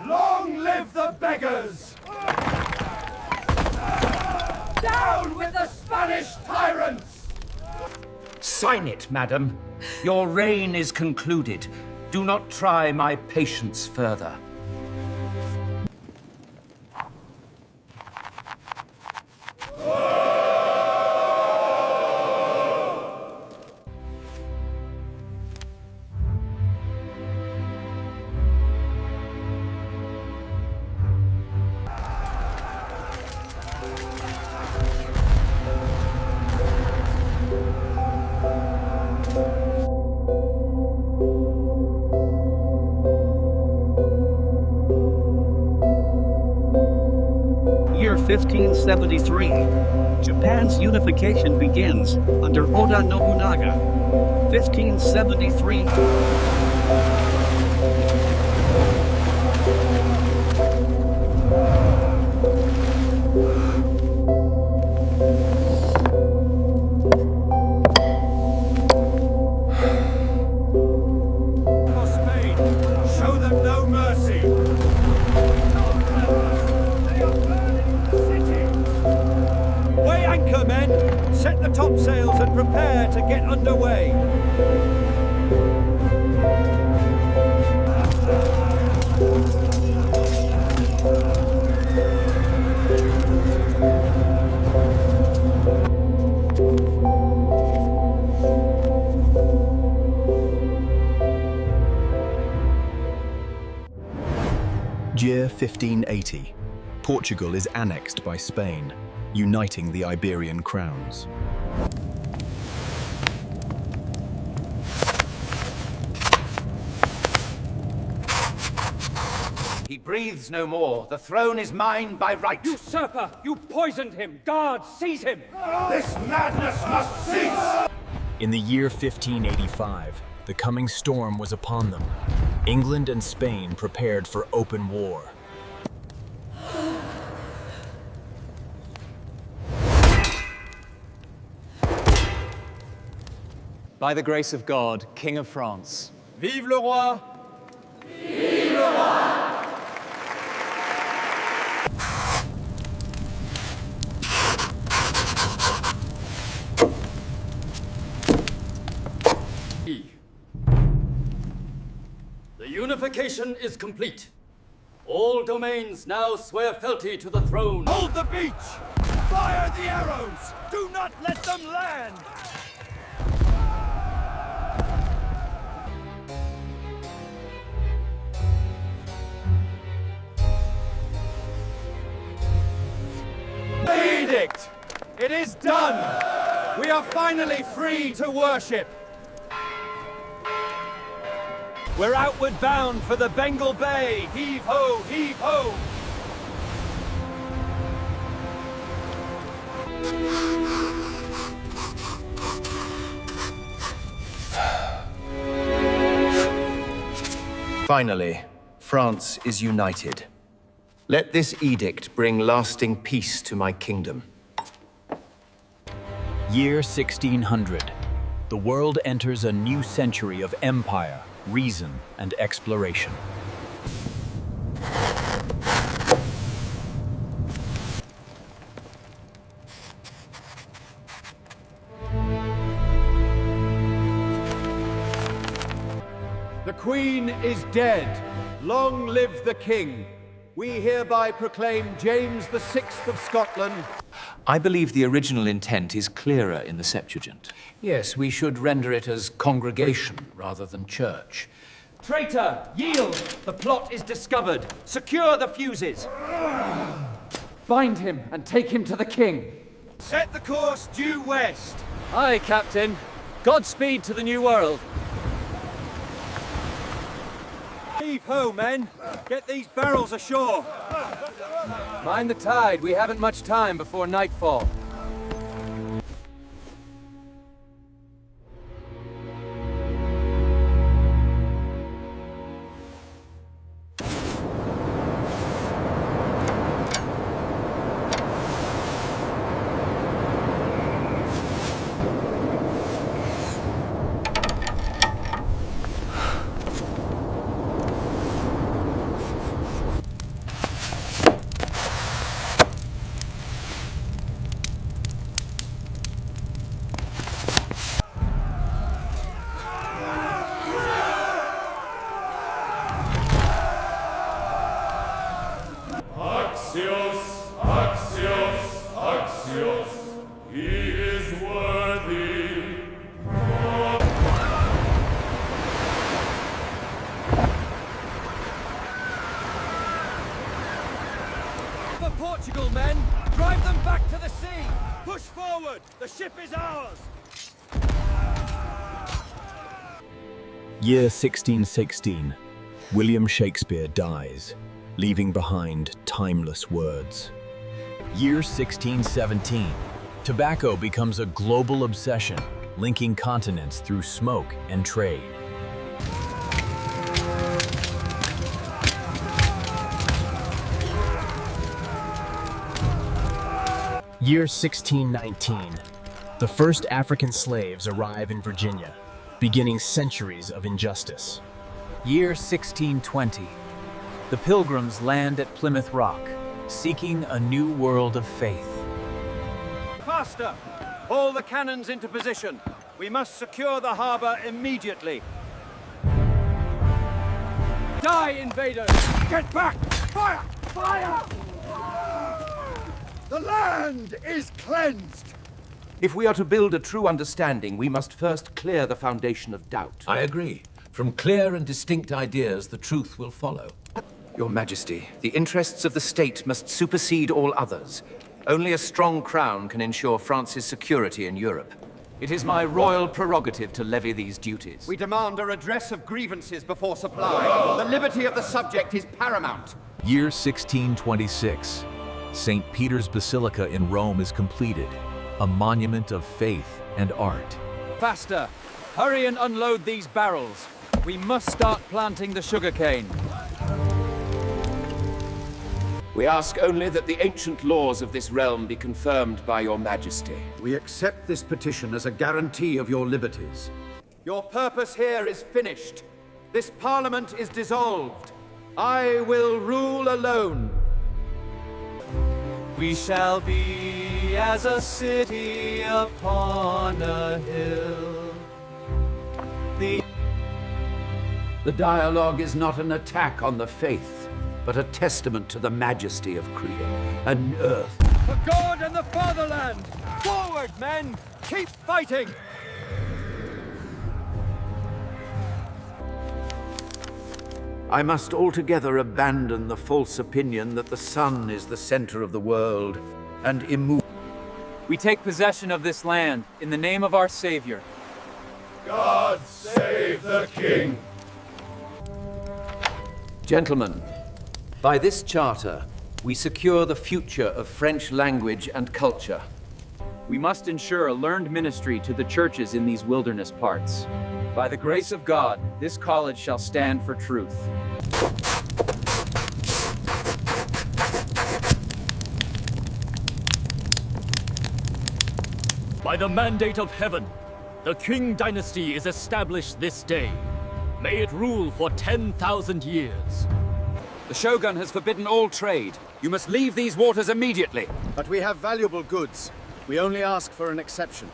Long live the beggars! Down with the Spanish tyrants! Sign it, madam. Your reign is concluded. Do not try my patience further. Year 1573. Japan's unification begins under Oda Nobunaga. 1573. For Spain, show them no mercy! Weigh anchor, men! Set the topsails and prepare to get underway! Year 1580. Portugal is annexed by Spain, uniting the Iberian crowns. He breathes no more. The throne is mine by right. Usurper! You poisoned him! Guards, seize him! This madness must cease! In the year 1585, the coming storm was upon them. England and Spain prepared for open war. By the grace of God, King of France. Vive le roi! Vive le roi! The unification is complete. All domains now swear fealty to the throne. Hold the beach! Fire the arrows! Do not let them land! The edict! It is done! We are finally free to worship! We're outward bound for the Bengal Bay! Heave ho, heave ho! Finally, France is united. Let this edict bring lasting peace to my kingdom. Year 1600. The world enters a new century of empire, reason, and exploration. The Queen is dead. Long live the King. We hereby proclaim James VI of Scotland. I believe the original intent is clearer in the Septuagint. Yes, we should render it as congregation rather than church. Traitor, yield! The plot is discovered. Secure the fuses. Bind him and take him to the king. Set the course due west. Aye, Captain. Godspeed to the new world. Heave ho, men! Get these barrels ashore! Mind the tide, we haven't much time before nightfall. Axios, Axios, Axios, he is worthy. For Portugal, men! Drive them back to the sea! Push forward! The ship is ours! Year 1616. William Shakespeare dies, leaving behind timeless words. Year 1617. Tobacco becomes a global obsession, linking continents through smoke and trade. Year 1619. The first African slaves arrive in Virginia, beginning centuries of injustice. Year 1620. The Pilgrims land at Plymouth Rock, seeking a new world of faith. Faster! Haul the cannons into position. We must secure the harbor immediately. Die, invaders! Get back! Fire! Fire! The land is cleansed! If we are to build a true understanding, we must first clear the foundation of doubt. I agree. From clear and distinct ideas, the truth will follow. Your Majesty, the interests of the state must supersede all others. Only a strong crown can ensure France's security in Europe. It is my royal prerogative to levy these duties. We demand a redress of grievances before supply. The liberty of the subject is paramount. Year 1626. St. Peter's Basilica in Rome is completed, a monument of faith and art. Faster! Hurry and unload these barrels. We must start planting the sugarcane. We ask only that the ancient laws of this realm be confirmed by your Majesty. We accept this petition as a guarantee of your liberties. Your purpose here is finished. This parliament is dissolved. I will rule alone. We shall be as a city upon a hill. The dialogue is not an attack on the faith, but a testament to the majesty of Creator and Earth. For God and the fatherland! Forward, men! Keep fighting! I must altogether abandon the false opinion that the sun is the center of the world and immovable. We take possession of this land in the name of our Savior. God save the king! Gentlemen, by this charter, we secure the future of French language and culture. We must ensure a learned ministry to the churches in these wilderness parts. By the grace of God, this college shall stand for truth. By the mandate of heaven, the Qing dynasty is established this day. May it rule for 10,000 years. The Shogun has forbidden all trade. You must leave these waters immediately. But we have valuable goods. We only ask for an exception.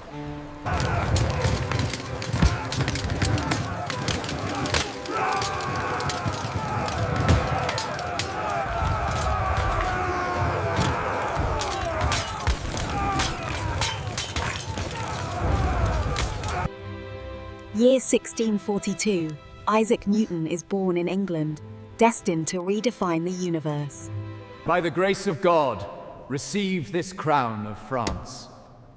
Year 1642. Isaac Newton is born in England, destined to redefine the universe. By the grace of God, receive this crown of France.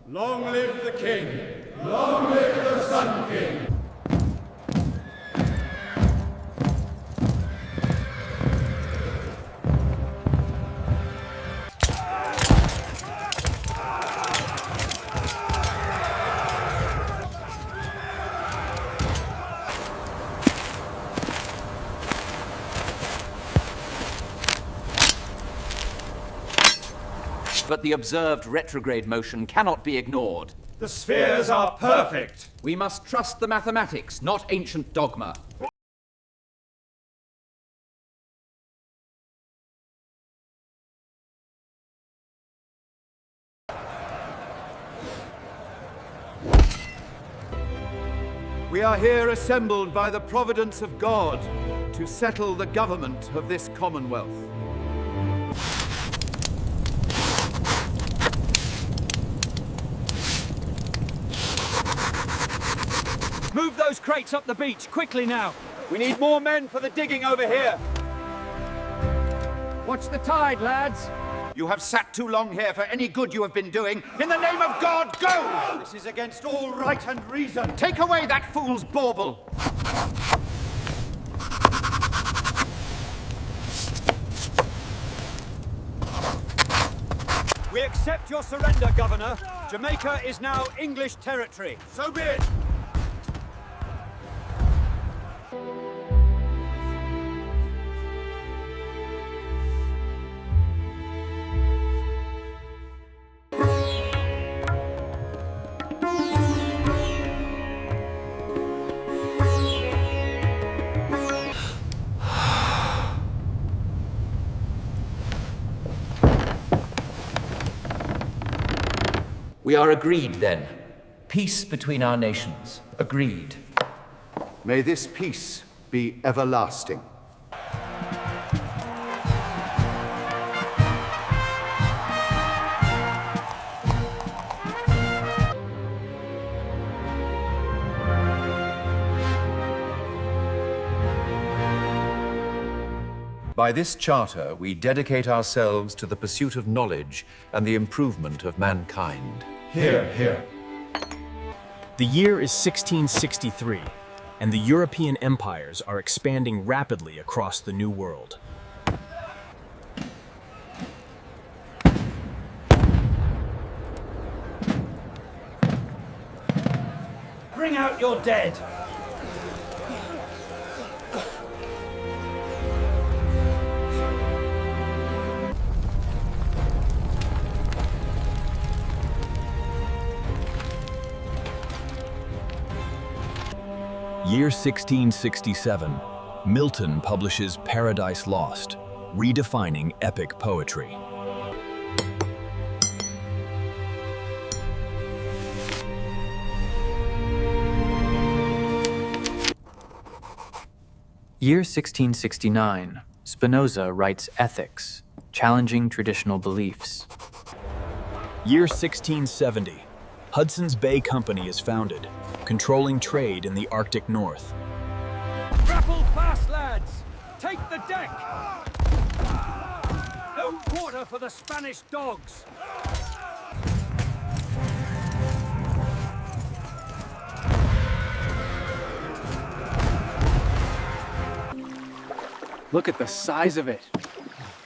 Long live the king! Long live the Sun King! But the observed retrograde motion cannot be ignored. The spheres are perfect! We must trust the mathematics, not ancient dogma. We are here assembled by the providence of God to settle the government of this Commonwealth. Move those crates up the beach, quickly now! We need more men for the digging over here! Watch the tide, lads! You have sat too long here for any good you have been doing. In the name of God, go! This is against all right and reason! Take away that fool's bauble! We accept your surrender, Governor. Jamaica is now English territory. So be it! We are agreed, then. Peace between our nations. Agreed. May this peace be everlasting. By this charter, we dedicate ourselves to the pursuit of knowledge and the improvement of mankind. Here, here. The year is 1663, and the European empires are expanding rapidly across the New World. Bring out your dead! Year 1667. Milton publishes Paradise Lost, redefining epic poetry. Year 1669. Spinoza writes Ethics, challenging traditional beliefs. Year 1670. Hudson's Bay Company is founded, controlling trade in the Arctic North. Grapple fast, lads! Take the deck! No quarter for the Spanish dogs! Look at the size of it.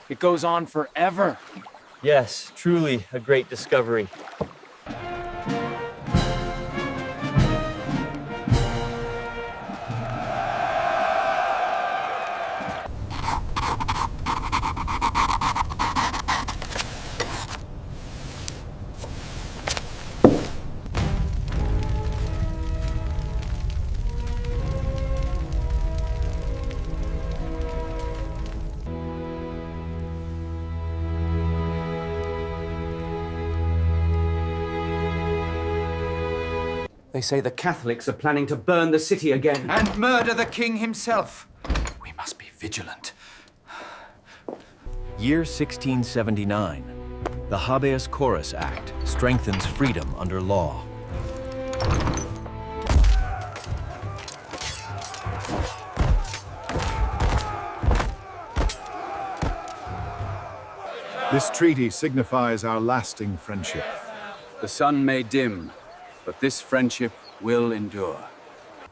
It goes on forever. Yes, truly a great discovery. They say the Catholics are planning to burn the city again. And murder the king himself. We must be vigilant. Year 1679. The Habeas Corpus Act strengthens freedom under law. This treaty signifies our lasting friendship. The sun may dim, but this friendship will endure.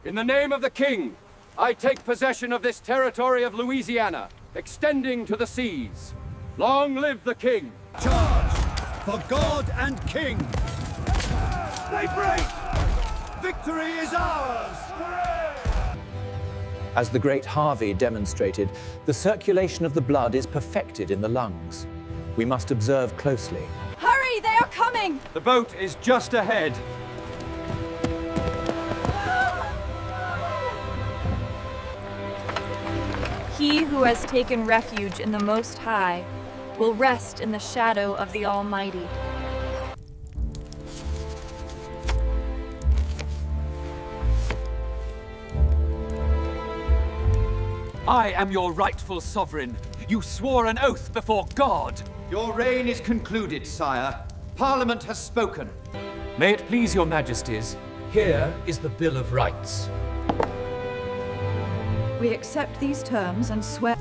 In the name of the king, I take possession of this territory of Louisiana, extending to the seas. Long live the king! Charge for God and king! They break! Victory is ours! As the great Harvey demonstrated, the circulation of the blood is perfected in the lungs. We must observe closely. Hurry, they are coming! The boat is just ahead. He who has taken refuge in the Most High will rest in the shadow of the Almighty. I am your rightful sovereign. You swore an oath before God. Your reign is concluded, sire. Parliament has spoken. May it please your majesties, here is the Bill of Rights. We accept these terms and swear.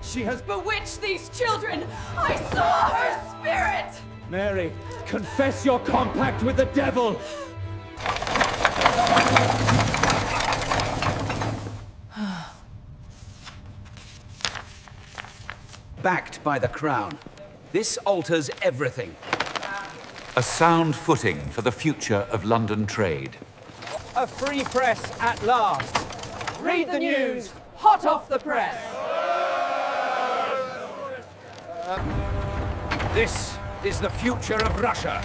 She has Bewitched these children! I saw her spirit! Mary, confess your compact with the devil! Backed by the crown. This alters everything. A sound footing for the future of London trade. A free press at last. Read the news, hot off the press. This is the future of Russia.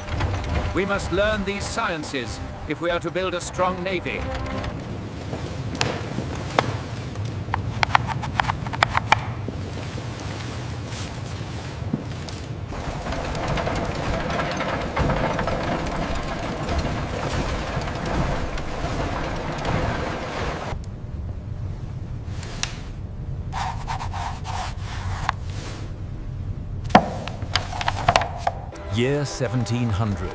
We must learn these sciences if we are to build a strong navy. Year 1700.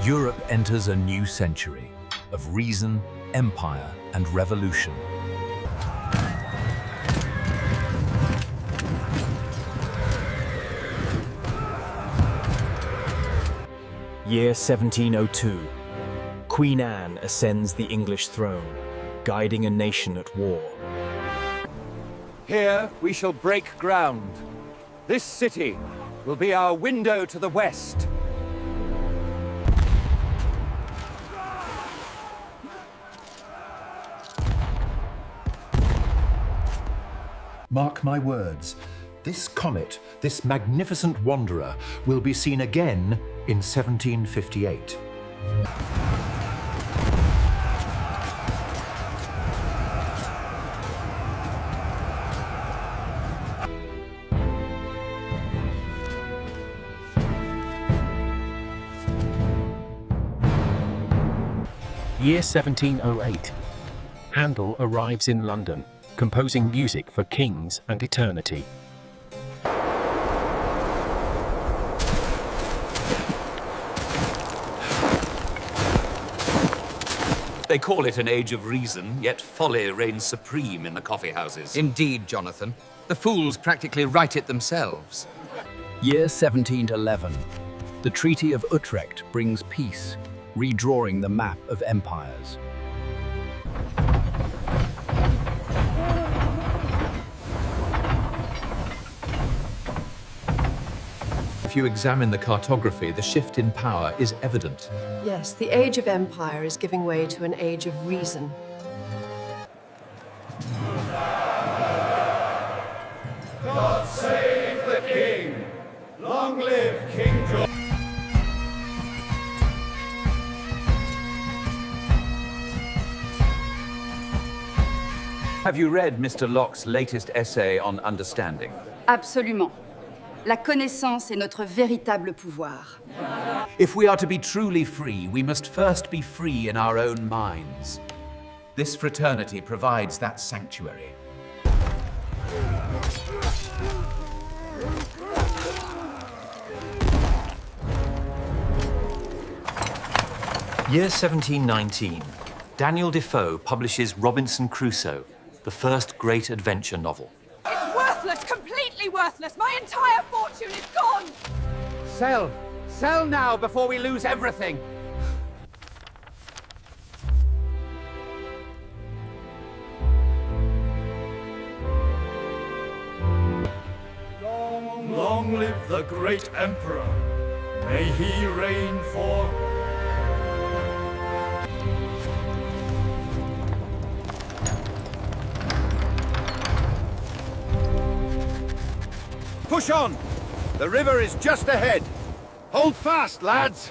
Europe enters a new century of reason, empire, and revolution. Year 1702. Queen Anne ascends the English throne, guiding a nation at war. Here we shall break ground. This city will be our window to the west. Mark my words, this comet, this magnificent wanderer, will be seen again in 1758. Year 1708. Handel arrives in London, composing music for kings and eternity. They call it an age of reason, yet folly reigns supreme in the coffee houses. Indeed, Jonathan. The fools practically write it themselves. Year 1711. The Treaty of Utrecht brings peace, redrawing the map of empires. If you examine the cartography, the shift in power is evident. Yes, the age of empire is giving way to an age of reason. God save the King! Long live King George! Have you read Mr. Locke's latest essay on understanding? Absolument. La connaissance est notre véritable pouvoir. If we are to be truly free, we must first be free in our own minds. This fraternity provides that sanctuary. Year 1719. Daniel Defoe publishes Robinson Crusoe, the first great adventure novel. It's worthless, completely worthless. My entire fortune is gone. Sell! Sell now before we lose everything! Long live the great Emperor. May he reign for... Push on! The river is just ahead. Hold fast, lads!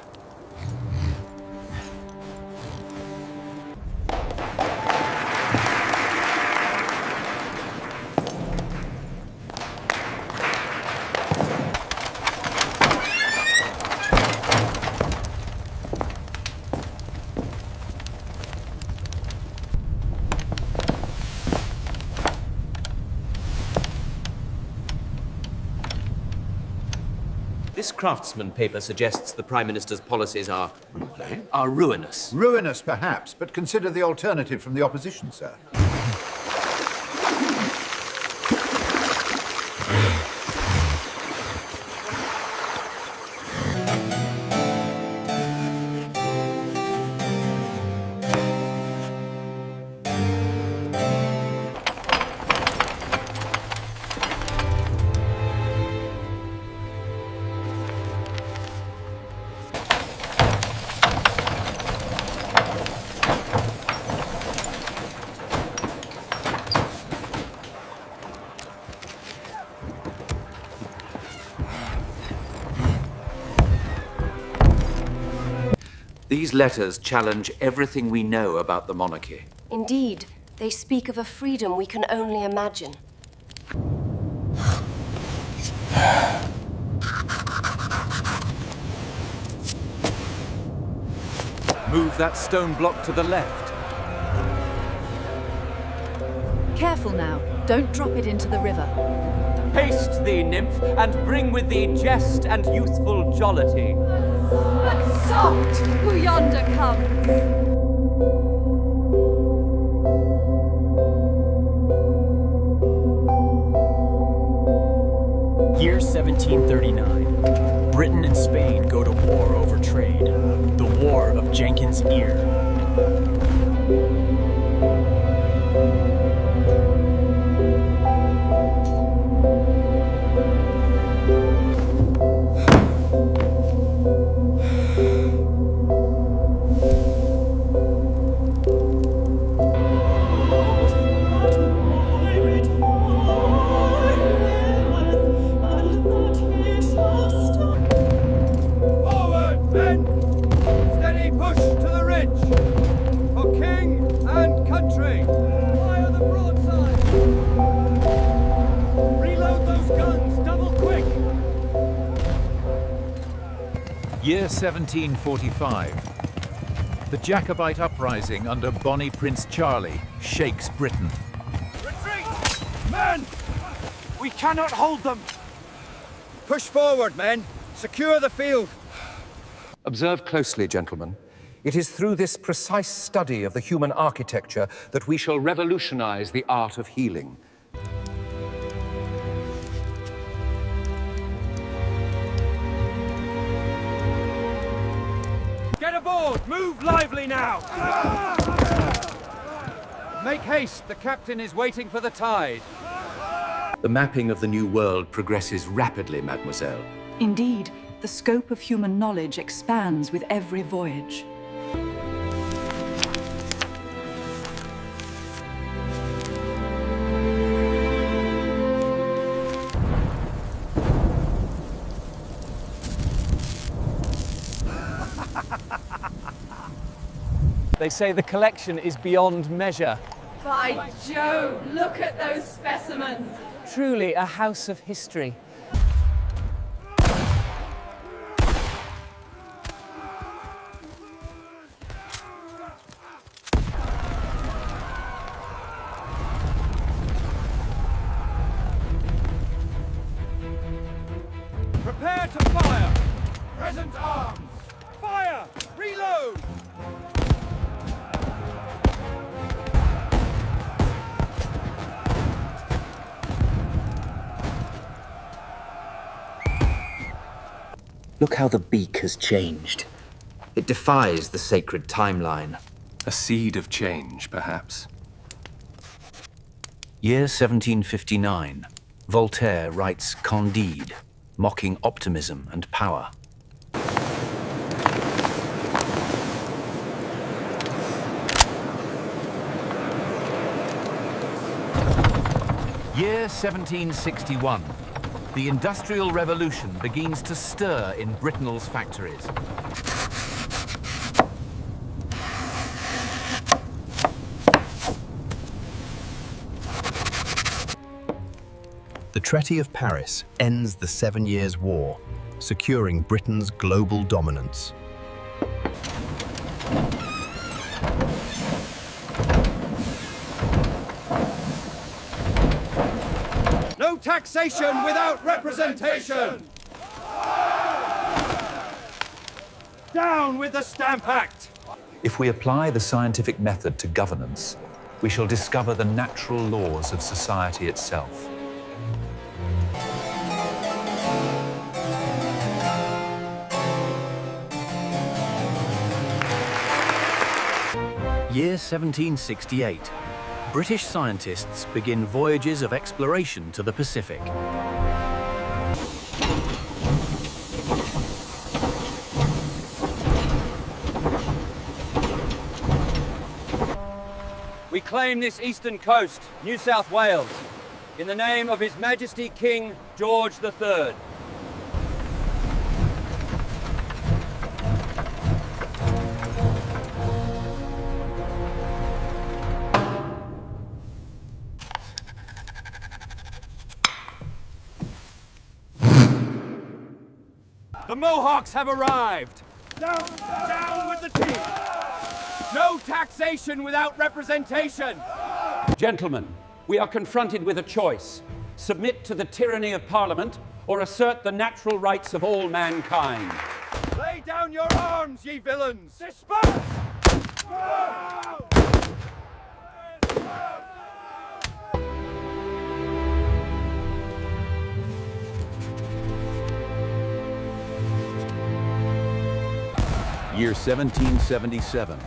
This Craftsman paper suggests the Prime Minister's policies are ruinous. Ruinous, perhaps, but consider the alternative from the opposition, sir. These letters challenge everything we know about the monarchy. Indeed, they speak of a freedom we can only imagine. Move that stone block to the left. Careful now. Don't drop it into the river. Haste thee, nymph, and bring with thee jest and youthful jollity. But soft, who yonder comes. Year 1739. Britain and Spain go to war over trade. The War of Jenkins' Ear. Year 1745. The Jacobite uprising under Bonnie Prince Charlie shakes Britain. Retreat! Men! We cannot hold them! Push forward, men! Secure the field! Observe closely, gentlemen. It is through this precise study of the human architecture that we shall revolutionize the art of healing. Get aboard! Move lively now! Make haste! The captain is waiting for the tide. The mapping of the New World progresses rapidly, mademoiselle. Indeed, the scope of human knowledge expands with every voyage. They say the collection is beyond measure. By Jove, look at those specimens! Truly a house of history. Prepare to fire! Present arms! Fire! Reload! Look how the beak has changed. It defies the sacred timeline. A seed of change, perhaps. Year 1759. Voltaire writes Candide, mocking optimism and power. Year 1761. The Industrial Revolution begins to stir in Britain's factories. The Treaty of Paris ends the 7 Years' War, securing Britain's global dominance. No taxation without representation! Down with the Stamp Act! If we apply the scientific method to governance, we shall discover the natural laws of society itself. Year 1768. British scientists begin voyages of exploration to the Pacific. We claim this eastern coast, New South Wales, in the name of His Majesty King George III. The Mohawks have arrived! Down with the teeth! No taxation without representation! Gentlemen, we are confronted with a choice. Submit to the tyranny of Parliament or assert the natural rights of all mankind. Lay down your arms, ye villains! Disperse! Year 1777.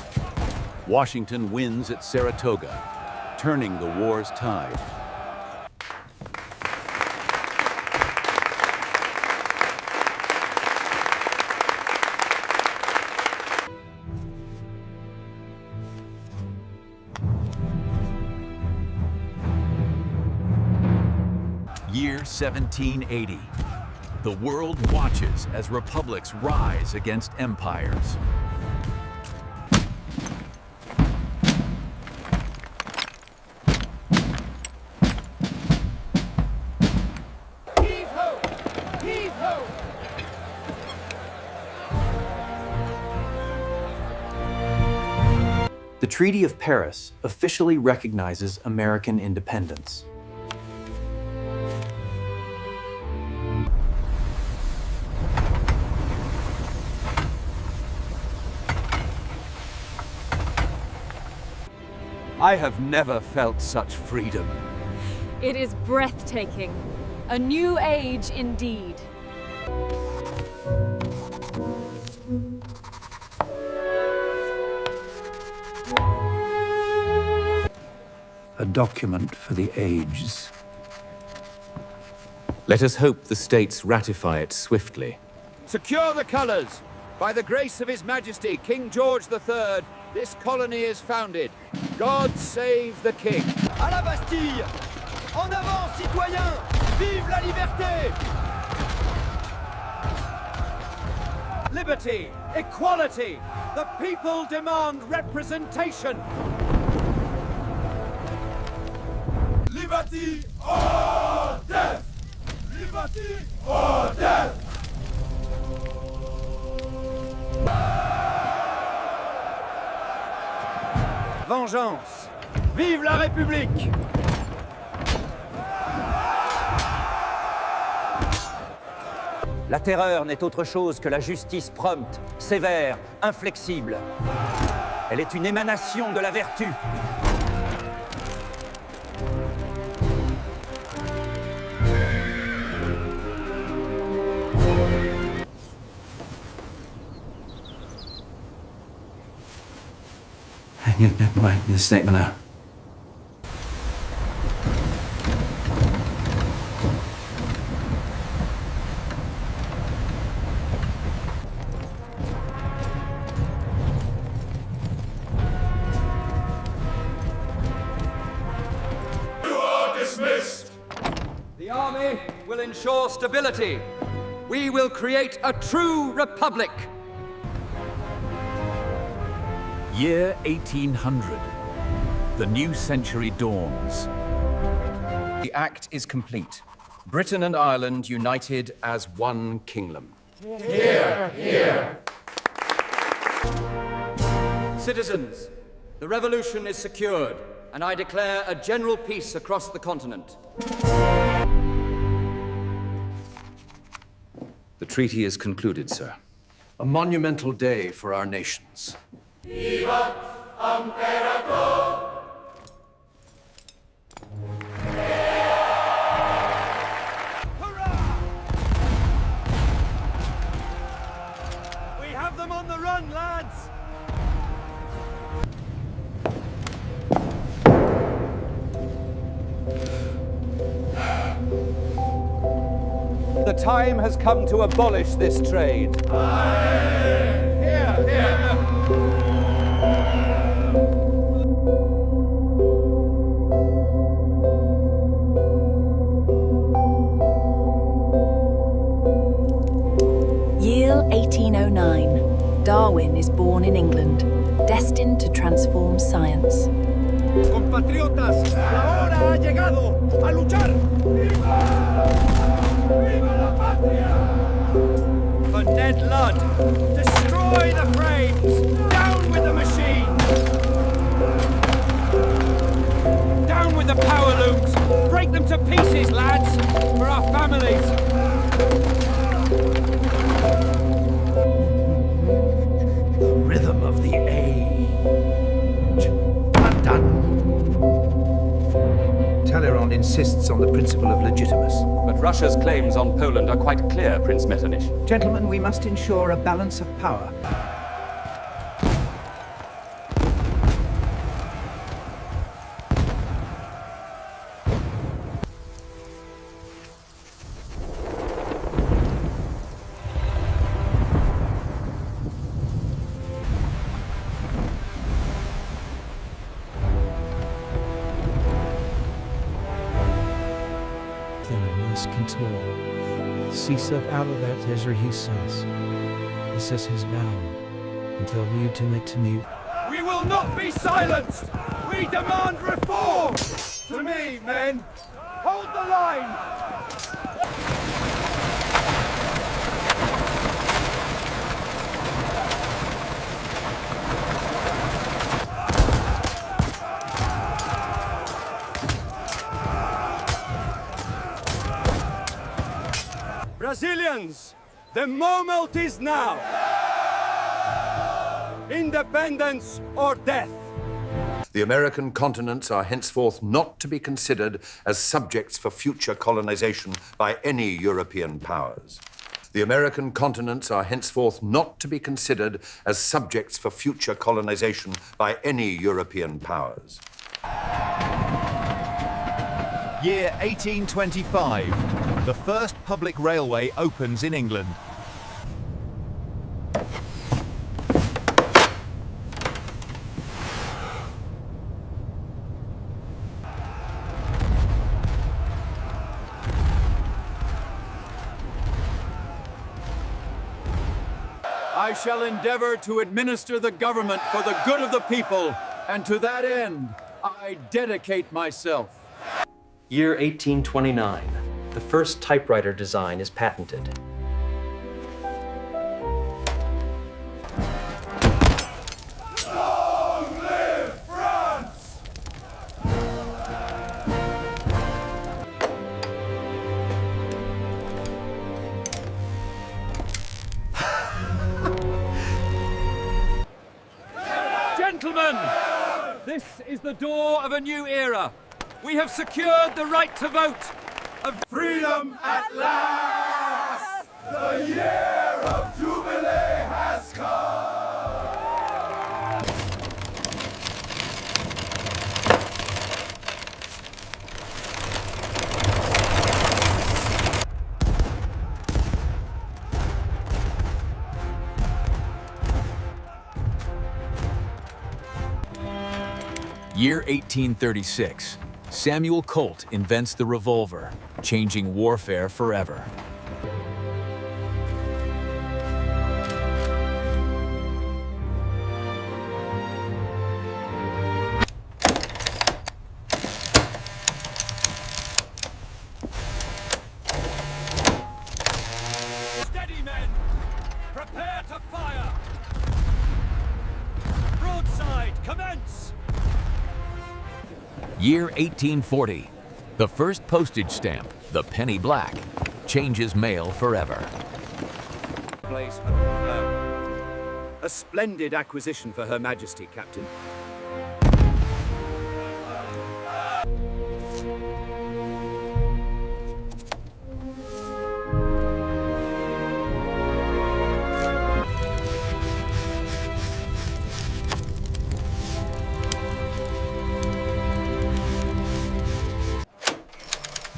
Washington wins at Saratoga, turning the war's tide. Year 1780. The world watches as republics rise against empires. Heave ho! Heave ho! The Treaty of Paris officially recognizes American independence. I have never felt such freedom. It is breathtaking. A new age indeed. A document for the ages. Let us hope the states ratify it swiftly. Secure the colors! By the grace of His Majesty, King George III, this colony is founded. God save the King. À la Bastille! En avant, citoyens! Vive la liberté! Liberty, equality! The people demand representation! Liberty or death! Liberty or death! Vengeance! Vive la République! La terreur n'est autre chose que la justice prompte, sévère, inflexible. Elle est une émanation de la vertu. Never mind the statement now. You are dismissed. The army will ensure stability. We will create a true republic. Year 1800. The new century dawns. The act is complete. Britain and Ireland united as one kingdom. Here, here. Citizens, the revolution is secured, and I declare a general peace across the continent. The treaty is concluded, sir. A monumental day for our nations. Vivat Imperator! We have them on the run, lads! The time has come to abolish this trade. Here, here! Year 1809. Darwin is born in England, destined to transform science. Compatriotas, la hora ha llegado. ¡A luchar! ¡Viva! ¡Viva la patria! For Ned Ludd, destroy the frames! Down with the machine! Down with the power looms! Break them to pieces, lads! For our families! Rhythm of the age. Undone. Talleyrand insists on the principle of legitimacy. But Russia's claims on Poland are quite clear, Prince Metternich. Gentlemen, we must ensure a balance of power. Cease up out of that desert, he says. He says his bound until mute to make to mute. We will not be silenced! We demand reform! To me, men! Hold the line! hands! The moment is now! Independence or death! The American continents are henceforth not to be considered as subjects for future colonization by any European powers. The American continents are henceforth not to be considered as subjects for future colonization by any European powers. Year 1825. The first public railway opens in England. I shall endeavor to administer the government for the good of the people, and to that end, I dedicate myself. Year 1829. The first typewriter design is patented. Long live France! Gentlemen, this is the door of a new era. We have secured the right to vote. Freedom at last! The year of Jubilee has come! Year 1836. Samuel Colt invents the revolver, changing warfare forever. Steady, men! Prepare to fire! Broadside, commence! Year 1840. The first postage stamp, the penny black, changes mail forever. A splendid acquisition for Her Majesty, Captain.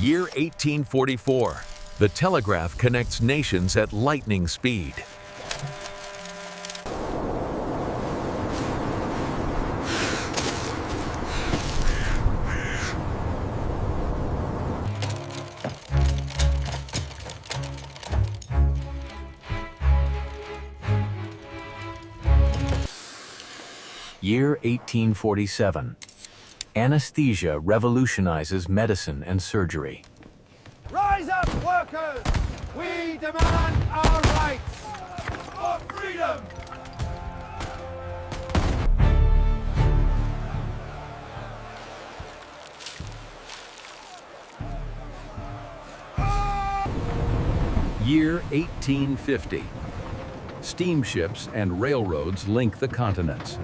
Year 1844. The telegraph connects nations at lightning speed. Year 1847. Anesthesia revolutionizes medicine and surgery. Rise up, workers! We demand our rights! For freedom! Year 1850. Steamships and railroads link the continents.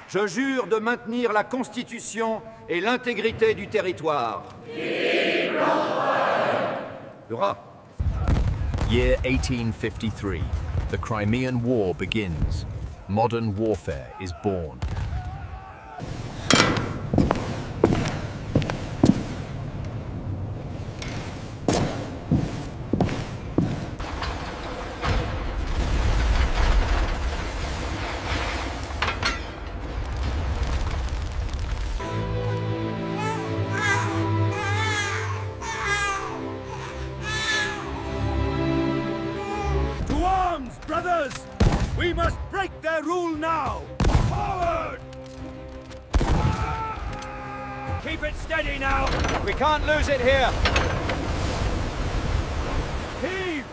Je jure de maintenir la Constitution et l'intégrité du territoire. Vive l'empereur! Hurrah! Year 1853. The Crimean War begins. Modern warfare is born. Brothers, we must break their rule now! Forward! Keep it steady now! We can't lose it here! Heave!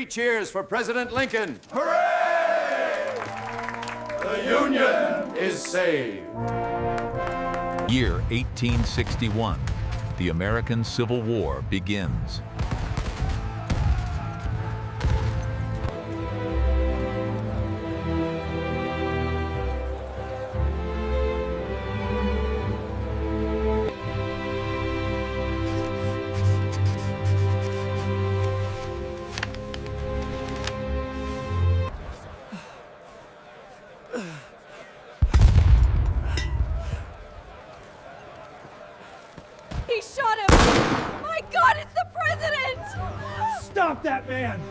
3 cheers for President Lincoln. Hooray! The Union is saved. Year 1861. The American Civil War begins. He shot him! My God, it's the president! Stop that man!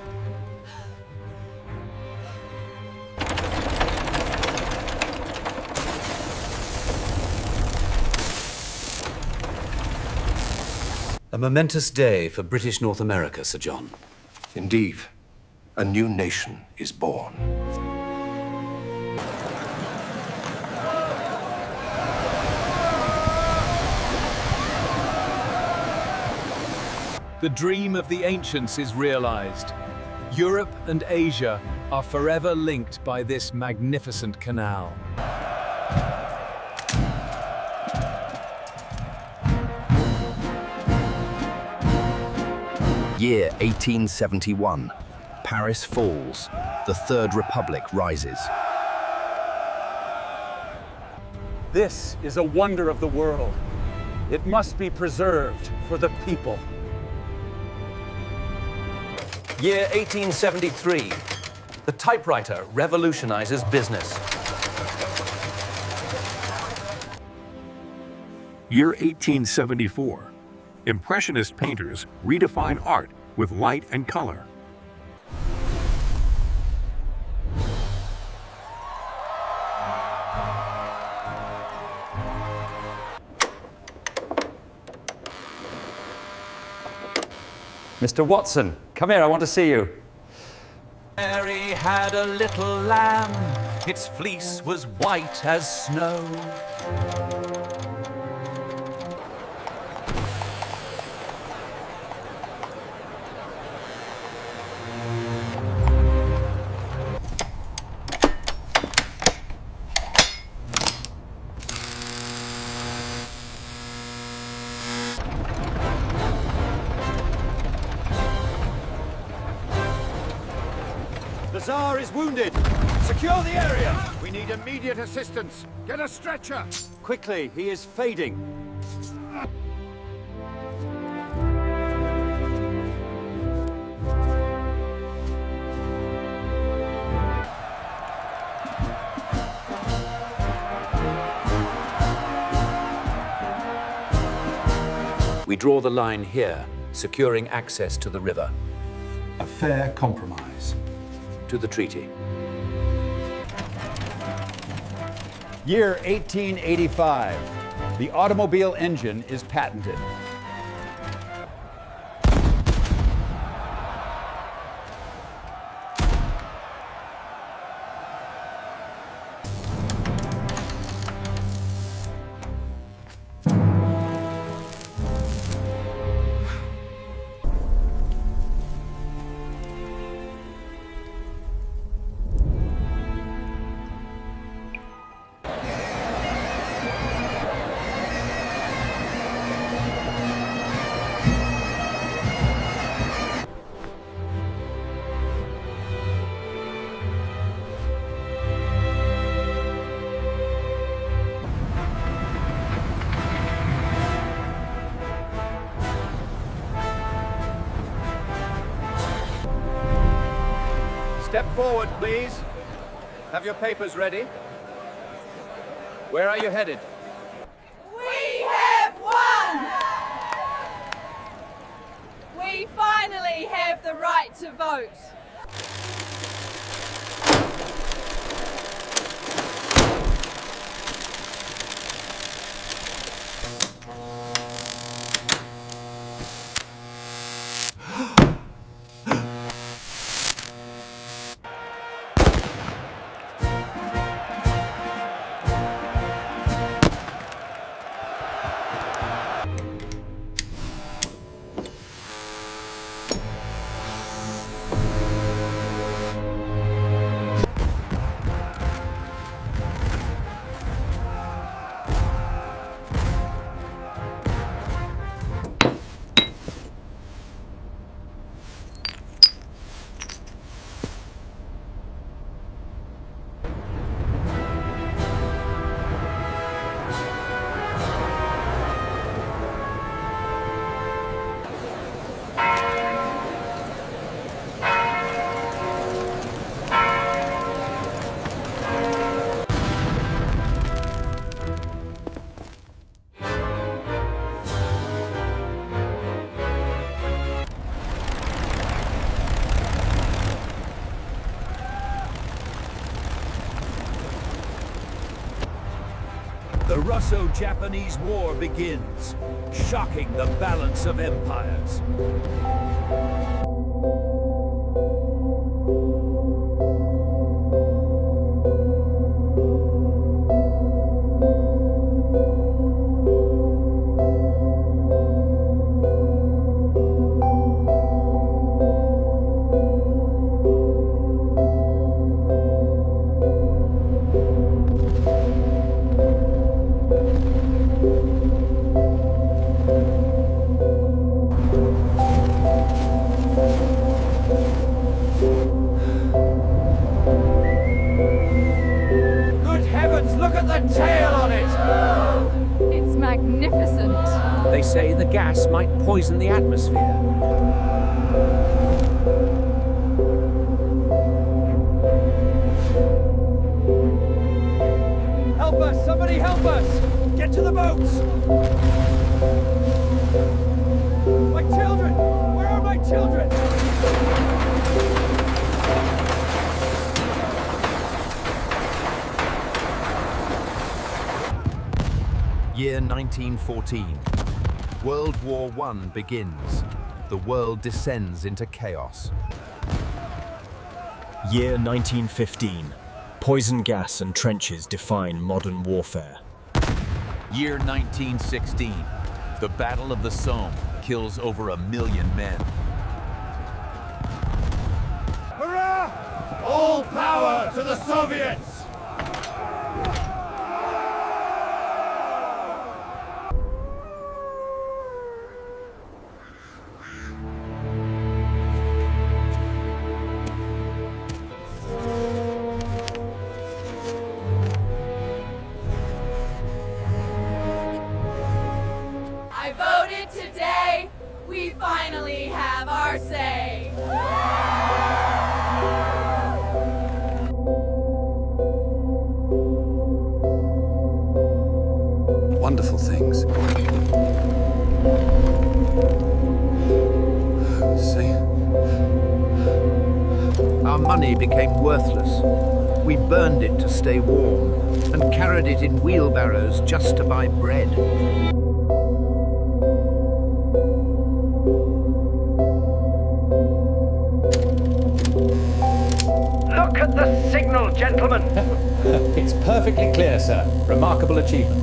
A momentous day for British North America, Sir John. Indeed, a new nation is born. The dream of the ancients is realized. Europe and Asia are forever linked by this magnificent canal. Year 1871. Paris falls. The Third Republic rises. This is a wonder of the world. It must be preserved for the people. Year 1873. The typewriter revolutionizes business. Year 1874. Impressionist painters redefine art with light and color. Mr. Watson, come here, I want to see you. Mary had a little lamb, its fleece was white as snow. The Tsar is wounded. Secure the area. We need immediate assistance. Get a stretcher. Quickly, he is fading. We draw the line here, securing access to the river. A fair compromise. To the treaty. Year 1885. The automobile engine is patented. Step forward, please. Have your papers ready. Where are you headed? We have won! We finally have the right to vote. Russo-Japanese War begins, shocking the balance of empires. They say the gas might poison the atmosphere. Help us! Somebody help us! Get to the boats! My children! Where are my children? Year 1914. World War I begins. The world descends into chaos. Year 1915. Poison gas and trenches define modern warfare. Year 1916. The Battle of the Somme kills over 1 million men. Hurrah! All power to the Soviets! I voted today. We finally have our say. Wonderful things. See? Our money became worthless. We burned it to stay warm and carried it in wheelbarrows just to buy bread. Look at the signal, gentlemen! It's perfectly clear, sir. Remarkable achievement.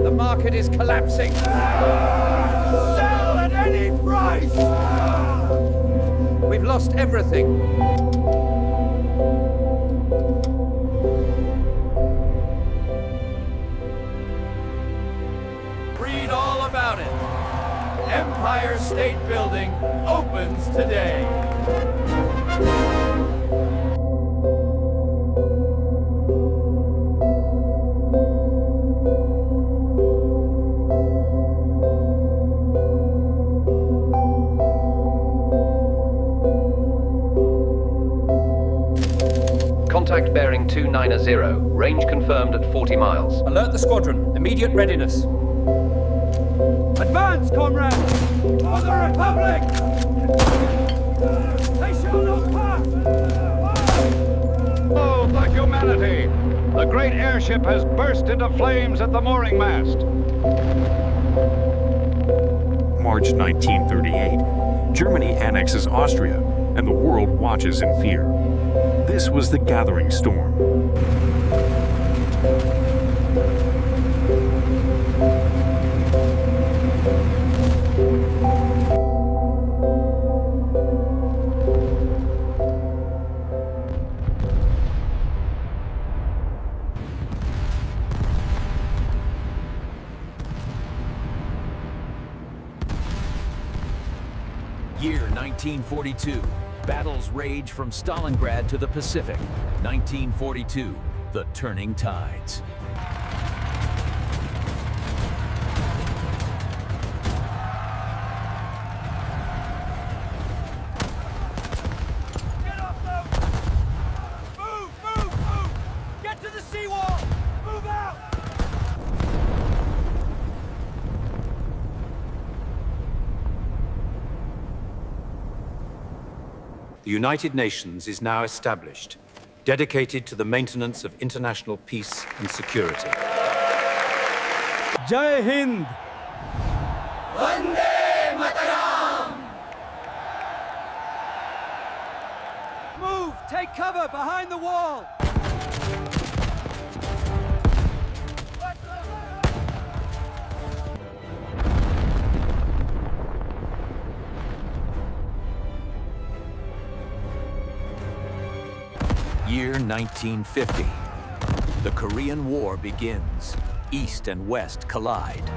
The market is collapsing! Sell at any price! We've lost everything. Read all about it. Empire State Building opens today. Contact bearing 290. Range confirmed at 40 miles. Alert the squadron. Immediate readiness. Advance, comrades! For the Republic! They shall not pass! Oh, the humanity! The great airship has burst into flames at the mooring mast. March 1938. Germany annexes Austria, and the world watches in fear. This was the gathering storm. Year 1942. Battles rage from Stalingrad to the Pacific. 1942. The Turning Tides. Get off those! Move! Move! Move! Get to the seawall! Move out! The United Nations is now established, dedicated to the maintenance of international peace and security. Jai Hind! Vande Mataram! Move! Take cover behind the wall! Year 1950. The Korean War begins. East and West collide.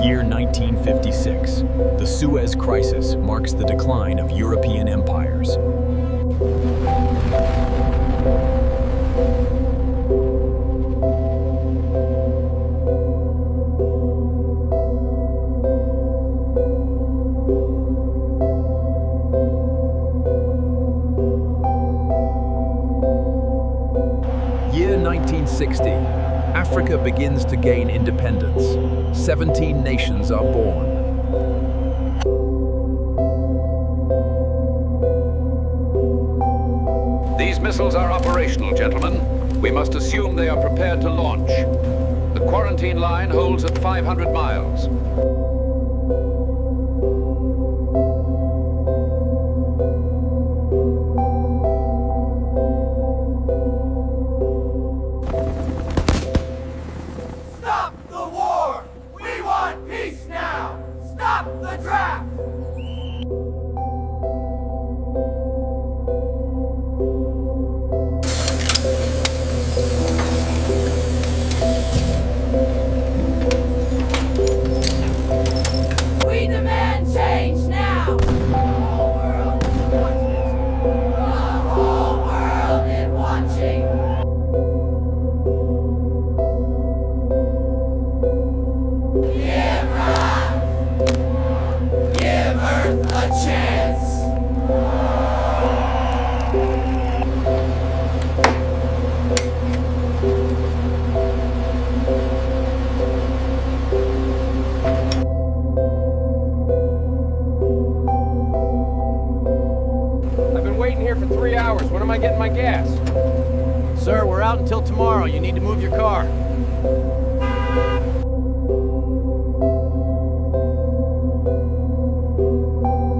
Year 1956. The Suez Crisis marks the decline of European empires. Year 1960. Africa begins to gain independence. 17 nations are born. These missiles are operational, gentlemen. We must assume they are prepared to launch. The quarantine line holds at 500 miles. Stop the war! We want peace now! Stop the draft! We demand change now! The whole world is watching. The whole world is watching. Give Earth a chance! I've been waiting here for 3 hours. When am I getting my gas? Sir, we're out until tomorrow. You need to move your car.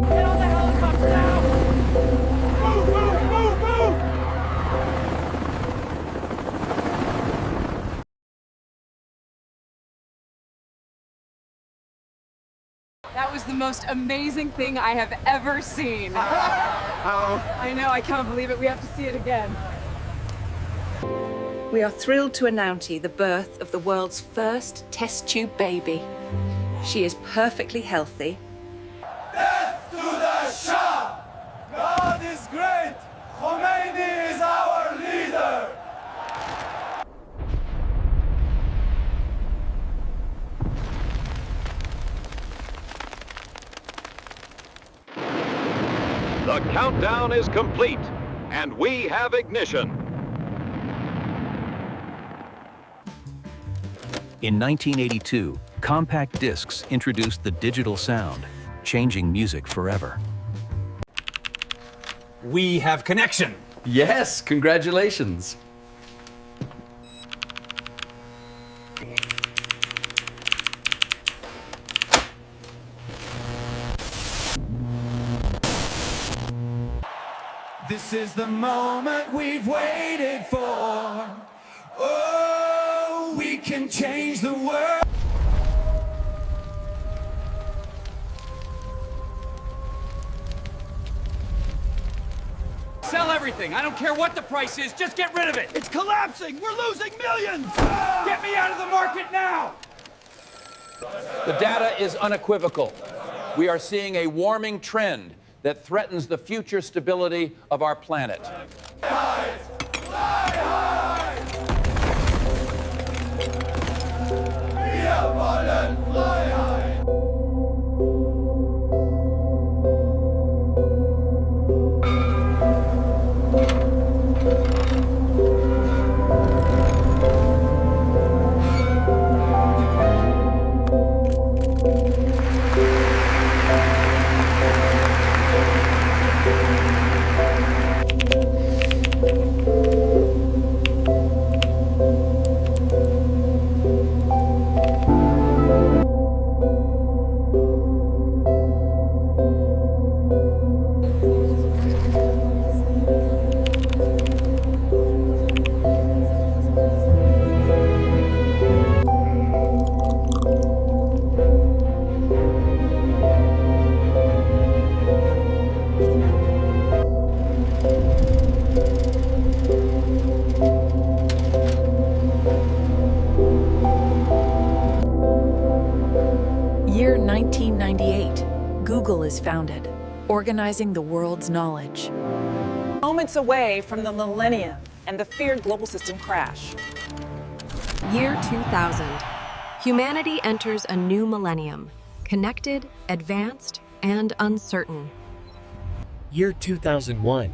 Get on the helicopter now! Move, move, move, move! That was the most amazing thing I have ever seen. I know, I can't believe it. We have to see it again. We are thrilled to announce to you the birth of the world's first test tube baby. She is perfectly healthy. Death to the Shah! God is great! Khomeini is our leader! The countdown is complete, and we have ignition. In 1982, compact discs introduced the digital sound, changing music forever. We have connection. Yes, congratulations. This is the moment we've waited for. Oh, we can change the world. Sell everything. everything. I don't care what the price is, just get rid of it! It's collapsing! We're losing millions! Get me out of the market now! The data is unequivocal. We are seeing a warming trend that threatens the future stability of our planet. Year 1998. Google is founded, organizing the world's knowledge. Moments away from the millennium and the feared global system crash. Year 2000. Humanity enters a new millennium, connected, advanced, and uncertain. Year 2001.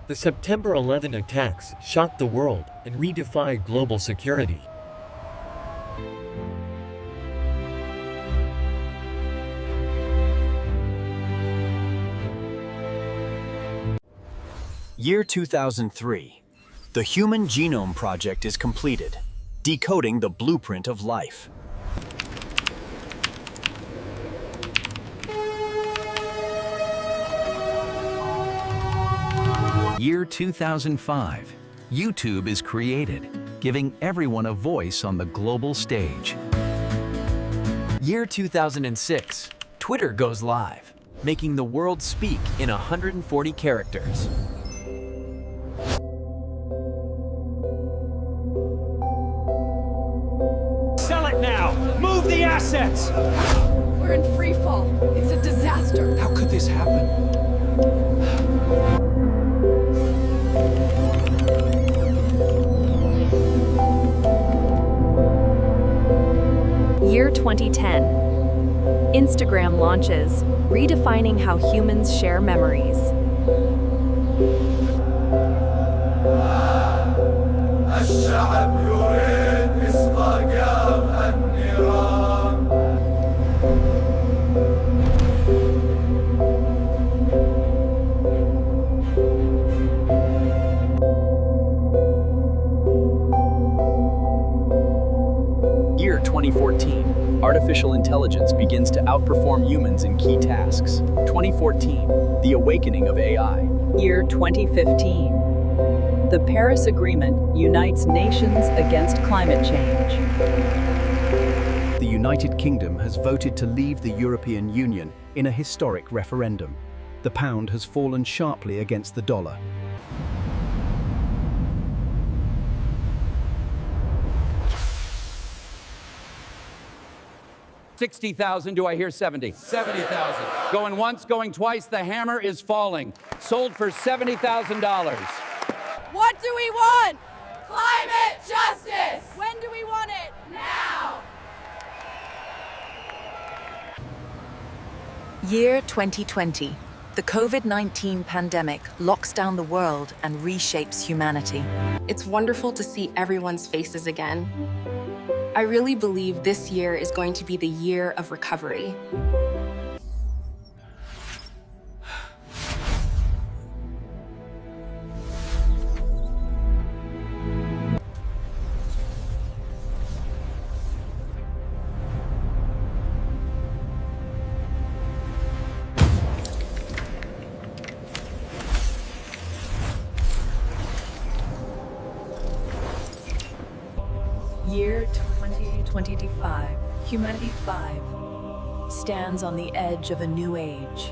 The September 11 attacks shocked the world and redefined global security. Year 2003. The Human Genome Project is completed, decoding the blueprint of life. Year 2005. YouTube is created, giving everyone a voice on the global stage. Year 2006. Twitter goes live, making the world speak in 140 characters. Sell it now! Move the assets! We're in free fall. It's a disaster. How could this happen? Year 2010. Instagram launches, redefining how humans share memories. Year 2014. Artificial intelligence begins to outperform humans in key tasks. 2014. The awakening of AI. Year 2015. The Paris Agreement unites nations against climate change. The United Kingdom has voted to leave the European Union in a historic referendum. The pound has fallen sharply against the dollar. $60,000, do I hear 70? 70,000. Going once, going twice, the hammer is falling. Sold for $70,000. What do we want? Climate justice! When do we want it? Now! Year 2020. The COVID-19 pandemic locks down the world and reshapes humanity. It's wonderful to see everyone's faces again. I really believe this year is going to be the year of recovery. Year 2025. Humanity 5 stands on the edge of a new age.